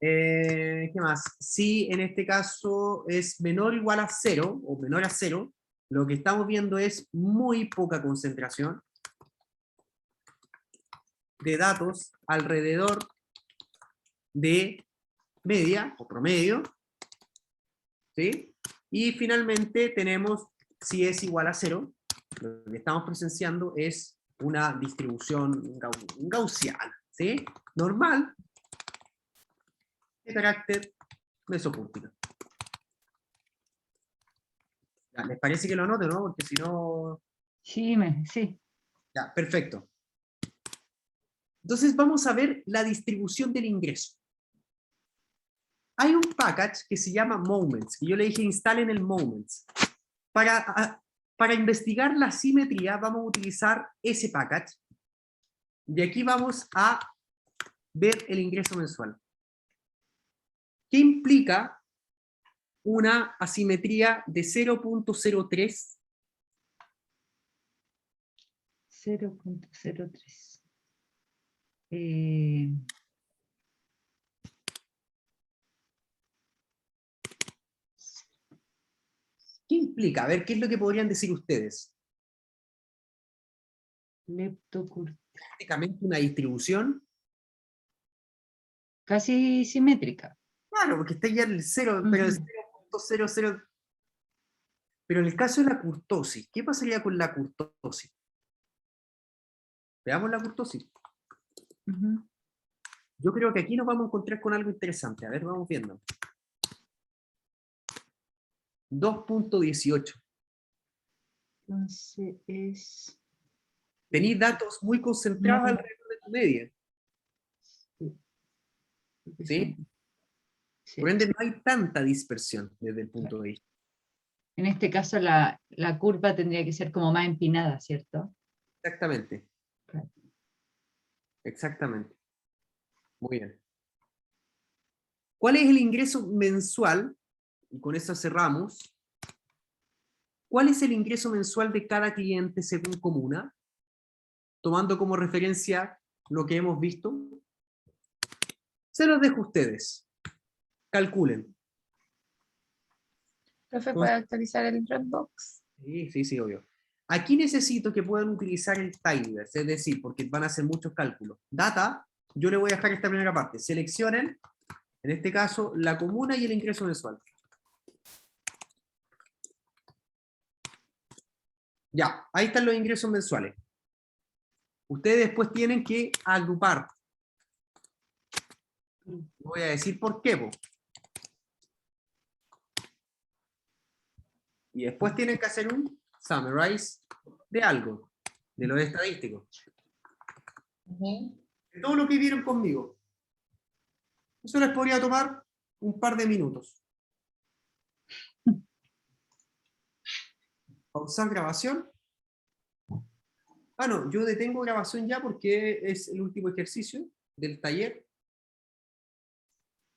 ¿Qué más? Si en este caso es menor o igual a 0, o menor a 0, lo que estamos viendo es muy poca concentración de datos alrededor de media o promedio, ¿sí? Y finalmente tenemos, si es igual a 0, lo que estamos presenciando es una distribución gaussiana, ¿sí? Normal, de carácter mesocúrtico. Ya, ¿les parece que lo anote, no? Porque si no... Sí, sí. Ya, perfecto. Entonces vamos a ver la distribución del ingreso. Hay un package que se llama Moments, que yo le dije instalen el Moments. Para investigar la simetría vamos a utilizar ese package. Y aquí vamos a ver el ingreso mensual. ¿Qué implica una asimetría de 0.03? 0.03. ¿Qué implica? A ver, ¿qué es lo que podrían decir ustedes? Leptocúrtica. Prácticamente una distribución. Casi simétrica. Claro, porque está ya el 0, pero el 0.00. Pero en el caso de la kurtosis, ¿qué pasaría con la kurtosis? Veamos la kurtosis. Yo creo que aquí nos vamos a encontrar con algo interesante. A ver, vamos viendo. 2.18. Entonces es... Tenéis datos muy concentrados alrededor de tu media. ¿Sí? Sí. Por ende, no hay tanta dispersión desde el punto de vista. En este caso la curva tendría que ser como más empinada, ¿cierto? Exactamente. Claro. Exactamente. Muy bien. ¿Cuál es el ingreso mensual? Y con eso cerramos. ¿Cuál es el ingreso mensual de cada cliente según comuna? Tomando como referencia lo que hemos visto. Se los dejo a ustedes. Calculen. Profe, ¿puede actualizar el Dropbox? Sí, obvio. Aquí necesito que puedan utilizar el Tidyverse, es decir, porque van a hacer muchos cálculos. Data, yo le voy a dejar esta primera parte. Seleccionen, en este caso, la comuna y el ingreso mensual. Ya, ahí están los ingresos mensuales. Ustedes después tienen que agrupar. Voy a decir por qué. Y después tienen que hacer un summarize de algo, de los estadísticos. De todo lo que vieron conmigo. Eso les podría tomar un par de minutos. Pausar grabación. Ah, no, yo detengo grabación ya porque es el último ejercicio del taller.